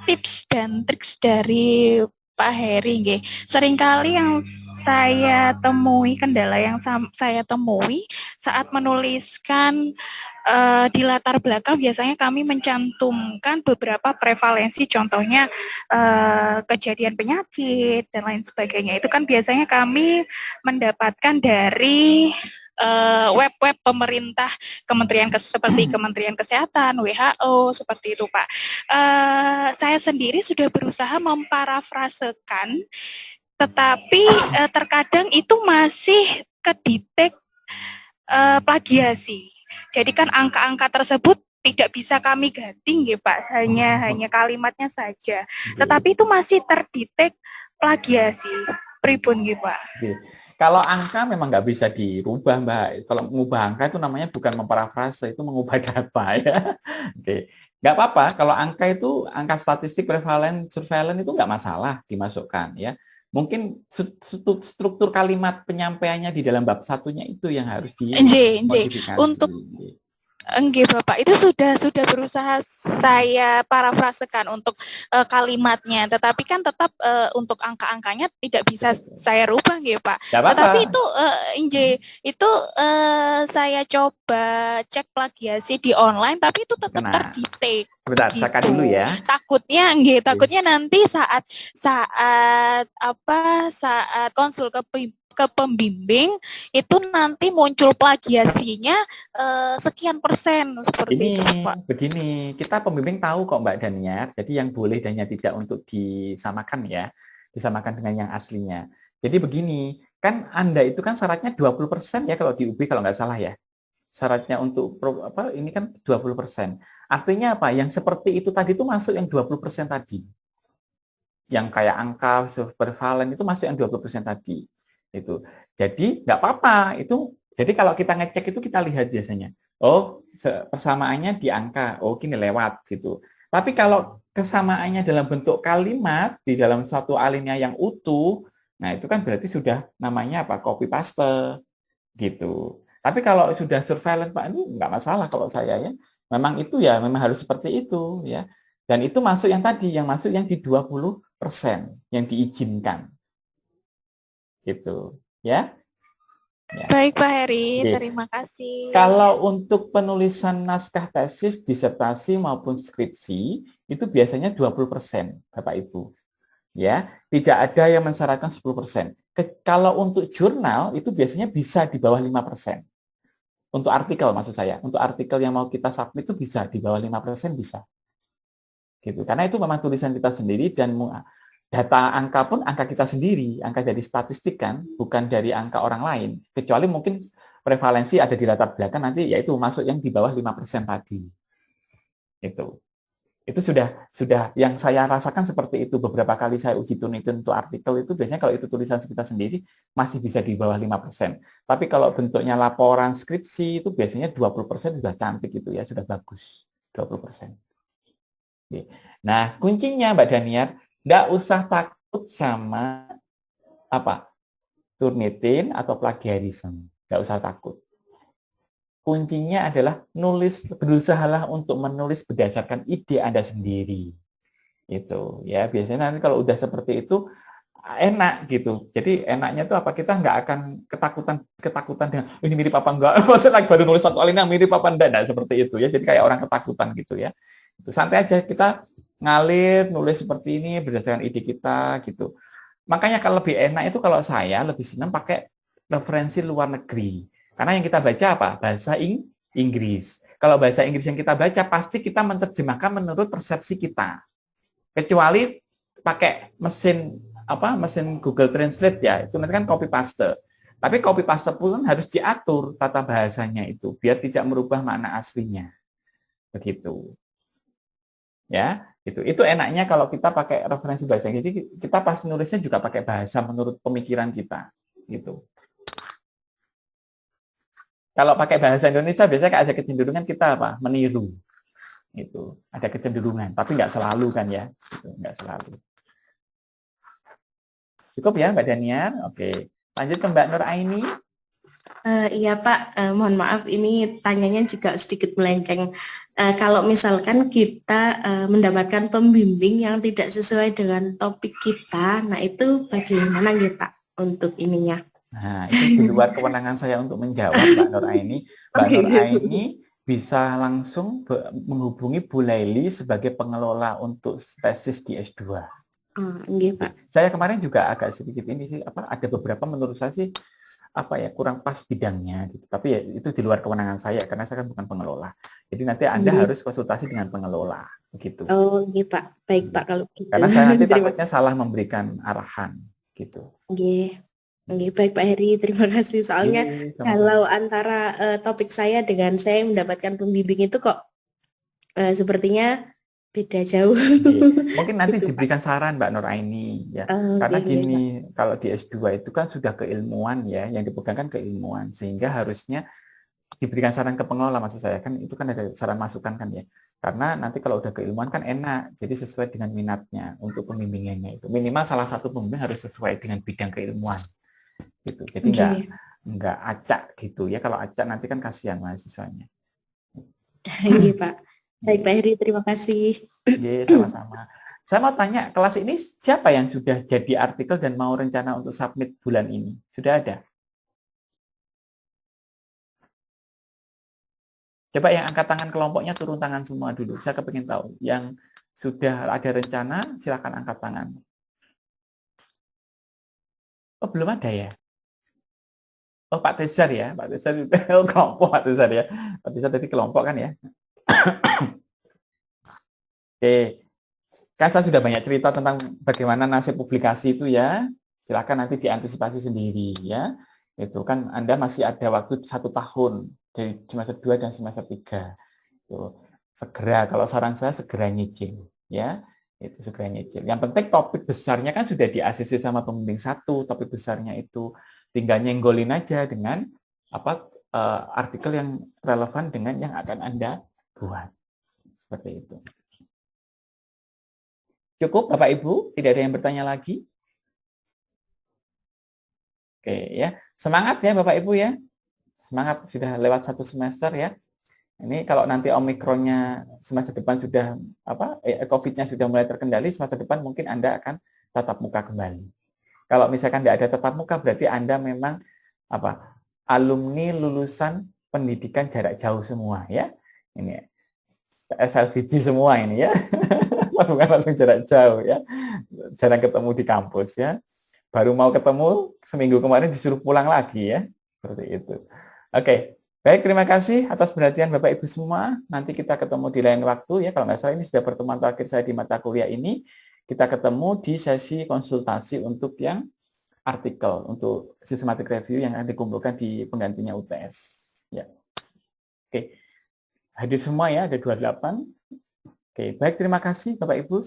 tips dan trik dari Pak Heri. Nggih. Seringkali yang saya temui, kendala yang saya temui saat menuliskan di latar belakang biasanya kami mencantumkan beberapa prevalensi, contohnya kejadian penyakit dan lain sebagainya. Itu kan biasanya kami mendapatkan dari web-web pemerintah, seperti Kementerian Kesehatan, WHO, seperti itu Pak. Saya sendiri sudah berusaha memparafrasekan, tetapi terkadang itu masih kedetek plagiasi. Jadi kan angka-angka tersebut tidak bisa kami ganti, ya Pak, hanya kalimatnya saja. Tetapi itu masih terdetek plagiasi. Pripun, ya Pak? Kalau angka memang nggak bisa dirubah, Mbak. Kalau mengubah angka itu namanya bukan memparafrase, itu mengubah data ya. Oke. Nggak apa-apa, kalau angka itu, angka statistik prevalen, surveillance itu nggak masalah dimasukkan ya. Mungkin struktur kalimat penyampaiannya di dalam bab satunya itu yang harus dimodifikasi. Untuk enggak Bapak, itu sudah berusaha saya parafrasekan untuk kalimatnya, tetapi kan tetap untuk angka-angkanya tidak bisa saya rubah nggih Pak. Tetapi itu saya coba cek plagiasi di online, tapi itu tetap terdetek. Sebentar, gitu. Saka dulu ya. Takutnya nanti saat konsul ke pembimbing itu nanti muncul plagiasinya sekian persen seperti itu Pak. Begini, kita pembimbing tahu kok Mbak Daniar, jadi yang boleh dan yang tidak untuk disamakan ya, disamakan dengan yang aslinya. Jadi begini, kan Anda itu kan syaratnya 20% ya kalau di UB kalau nggak salah ya. Syaratnya untuk ini kan 20%. Artinya apa? Yang seperti itu tadi itu masuk yang 20% tadi. Yang kayak angka surveillance itu masuk yang 20% tadi. Itu. Jadi nggak apa-apa. Itu jadi kalau kita ngecek itu kita lihat biasanya. Oh, persamaannya di angka. Oh, gini lewat gitu. Tapi kalau kesamaannya dalam bentuk kalimat di dalam suatu alinea yang utuh, nah itu kan berarti sudah namanya apa? Copy paste gitu. Tapi kalau sudah surveillance Pak, ini nggak masalah kalau saya ya. Memang itu ya, memang harus seperti itu ya. Dan itu masuk yang tadi, yang masuk yang di 20% yang diizinkan. Gitu, ya. Baik Pak Heri, terima kasih. Kalau untuk penulisan naskah tesis, disertasi maupun skripsi, itu biasanya 20%, Bapak Ibu. Ya, tidak ada yang mensyaratkan 10%. Kalau untuk jurnal itu biasanya bisa di bawah 5%. Untuk artikel maksud saya, untuk artikel yang mau kita submit itu bisa di bawah 5% bisa. Gitu. Karena itu memang tulisan kita sendiri dan data angka pun angka kita sendiri, angka dari statistik kan, bukan dari angka orang lain. Kecuali mungkin prevalensi ada di latar belakang nanti yaitu masuk yang di bawah 5% tadi. Itu sudah yang saya rasakan seperti itu. Beberapa kali saya uji Turnitin untuk artikel itu biasanya kalau itu tulisan kita sendiri masih bisa di bawah 5%. Tapi kalau bentuknya laporan skripsi itu biasanya 20% sudah cantik itu ya, sudah bagus. 20%. Oke. Nah, kuncinya Mbak Daniar, enggak usah takut sama Turnitin atau plagiarisme. Enggak usah takut. Kuncinya adalah berusahalah untuk menulis berdasarkan ide Anda sendiri. Itu ya, biasanya nanti kalau udah seperti itu enak gitu. Jadi enaknya tuh kita nggak akan ketakutan dengan ini mirip apa enggak. Maksudnya lagi baru nulis satu alinea mirip apa enggak seperti itu ya. Jadi kayak orang ketakutan gitu ya. Itu santai aja, kita ngalir nulis seperti ini berdasarkan ide kita gitu. Makanya kalau lebih enak itu kalau saya lebih senang pakai referensi luar negeri. Karena yang kita baca apa? Bahasa Inggris. Kalau bahasa Inggris yang kita baca, pasti kita menerjemahkan menurut persepsi kita. Kecuali pakai mesin Google Translate ya, itu nanti kan copy paste. Tapi copy paste pun harus diatur tata bahasanya itu, biar tidak merubah makna aslinya. Begitu. Ya, itu enaknya kalau kita pakai referensi bahasa Inggris. Jadi kita pasti nulisnya juga pakai bahasa menurut pemikiran kita. Gitu. Kalau pakai bahasa Indonesia biasanya ada kecenderungan kita meniru, itu ada kecenderungan, tapi nggak selalu kan ya, nggak selalu. Cukup ya Mbak Daniar, oke. Lanjut ke Mbak Nur Aini. Iya Pak, mohon maaf ini tanyanya juga sedikit melenceng. Kalau misalkan kita mendapatkan pembimbing yang tidak sesuai dengan topik kita, nah itu bagaimana gitu Pak untuk ininya? Nah, itu di luar kewenangan saya untuk menjawab, Mbak Nur Aini. Mbak Nur Aini bisa langsung menghubungi Bu Laili sebagai pengelola untuk tesis di S2. Iya, Pak. Saya kemarin juga agak sedikit ini sih, ada beberapa menurut saya sih kurang pas bidangnya gitu. Tapi ya itu di luar kewenangan saya karena saya kan bukan pengelola. Jadi nanti Anda harus konsultasi dengan pengelola, begitu. Oh, iya Pak. Baik Pak kalau gitu. Karena saya nanti takutnya salah memberikan arahan, gitu. Iya. Oke, baik Pak Heri, terima kasih. Soalnya kalau antara topik saya dengan saya yang mendapatkan pembimbing itu kok sepertinya beda jauh. Mungkin nanti diberikan saran Mbak Nur Aini ya. Karena gini, kalau di S2 itu kan sudah keilmuan ya, yang dipegang kan keilmuan, sehingga harusnya diberikan saran ke pengelola, maksud saya kan itu kan ada saran masukan kan ya. Karena nanti kalau udah keilmuan kan enak, jadi sesuai dengan minatnya untuk pembimbingannya itu. Minimal salah satu pembimbing harus sesuai dengan bidang keilmuan. Gitu. Jadi enggak acak gitu ya. Kalau acak nanti kan kasihan mahasiswanya. Iya Pak. Baik Pak Heri, terima kasih. Iya, sama-sama. Saya mau tanya, kelas ini siapa yang sudah jadi artikel dan mau rencana untuk submit bulan ini? Sudah ada? Coba yang angkat tangan kelompoknya turun tangan semua dulu. Saya kepingin tahu. Yang sudah ada rencana, silakan angkat tangan. Oh, belum ada ya? Oh, Pak Tezar ya, Pak Tezar kelompok Pak Tezar ya. Pak Tezar tadi kelompok kan ya. Oke, kan saya sudah banyak cerita tentang bagaimana nasib publikasi itu ya. Silakan nanti diantisipasi sendiri ya. Itu kan Anda masih ada waktu 1 tahun dari semester 2 dan semester 3. Itu segera, kalau saran saya segera nyicil ya. Itu segera nyicil. Yang penting topik besarnya kan sudah di ACC sama pembimbing 1, topik besarnya itu tinggal nyenggolin aja dengan artikel yang relevan dengan yang akan Anda buat. Seperti itu. Cukup Bapak Ibu? Tidak ada yang bertanya lagi? Oke ya. Semangat ya Bapak Ibu ya. Semangat, sudah lewat 1 semester ya. Ini kalau nanti Omikronnya semester depan sudah COVID-nya sudah mulai terkendali, semester depan mungkin Anda akan tatap muka kembali. Kalau misalkan tidak ada tatap muka, berarti Anda memang alumni lulusan pendidikan jarak jauh semua ya. Ini SLDD semua ini ya. Bukan langsung jarak jauh ya. Jarang ketemu di kampus ya. Baru mau ketemu seminggu kemarin disuruh pulang lagi ya. Seperti itu. Oke. Baik, terima kasih atas perhatian Bapak Ibu semua. Nanti kita ketemu di lain waktu ya. Kalau nggak salah ini sudah pertemuan terakhir saya di mata kuliah ini. Kita ketemu di sesi konsultasi untuk yang artikel untuk systematic review yang akan dikumpulkan di penggantinya UTS. Ya. Oke. Hadir semua ya, ada 28. Oke, baik, terima kasih Bapak Ibu.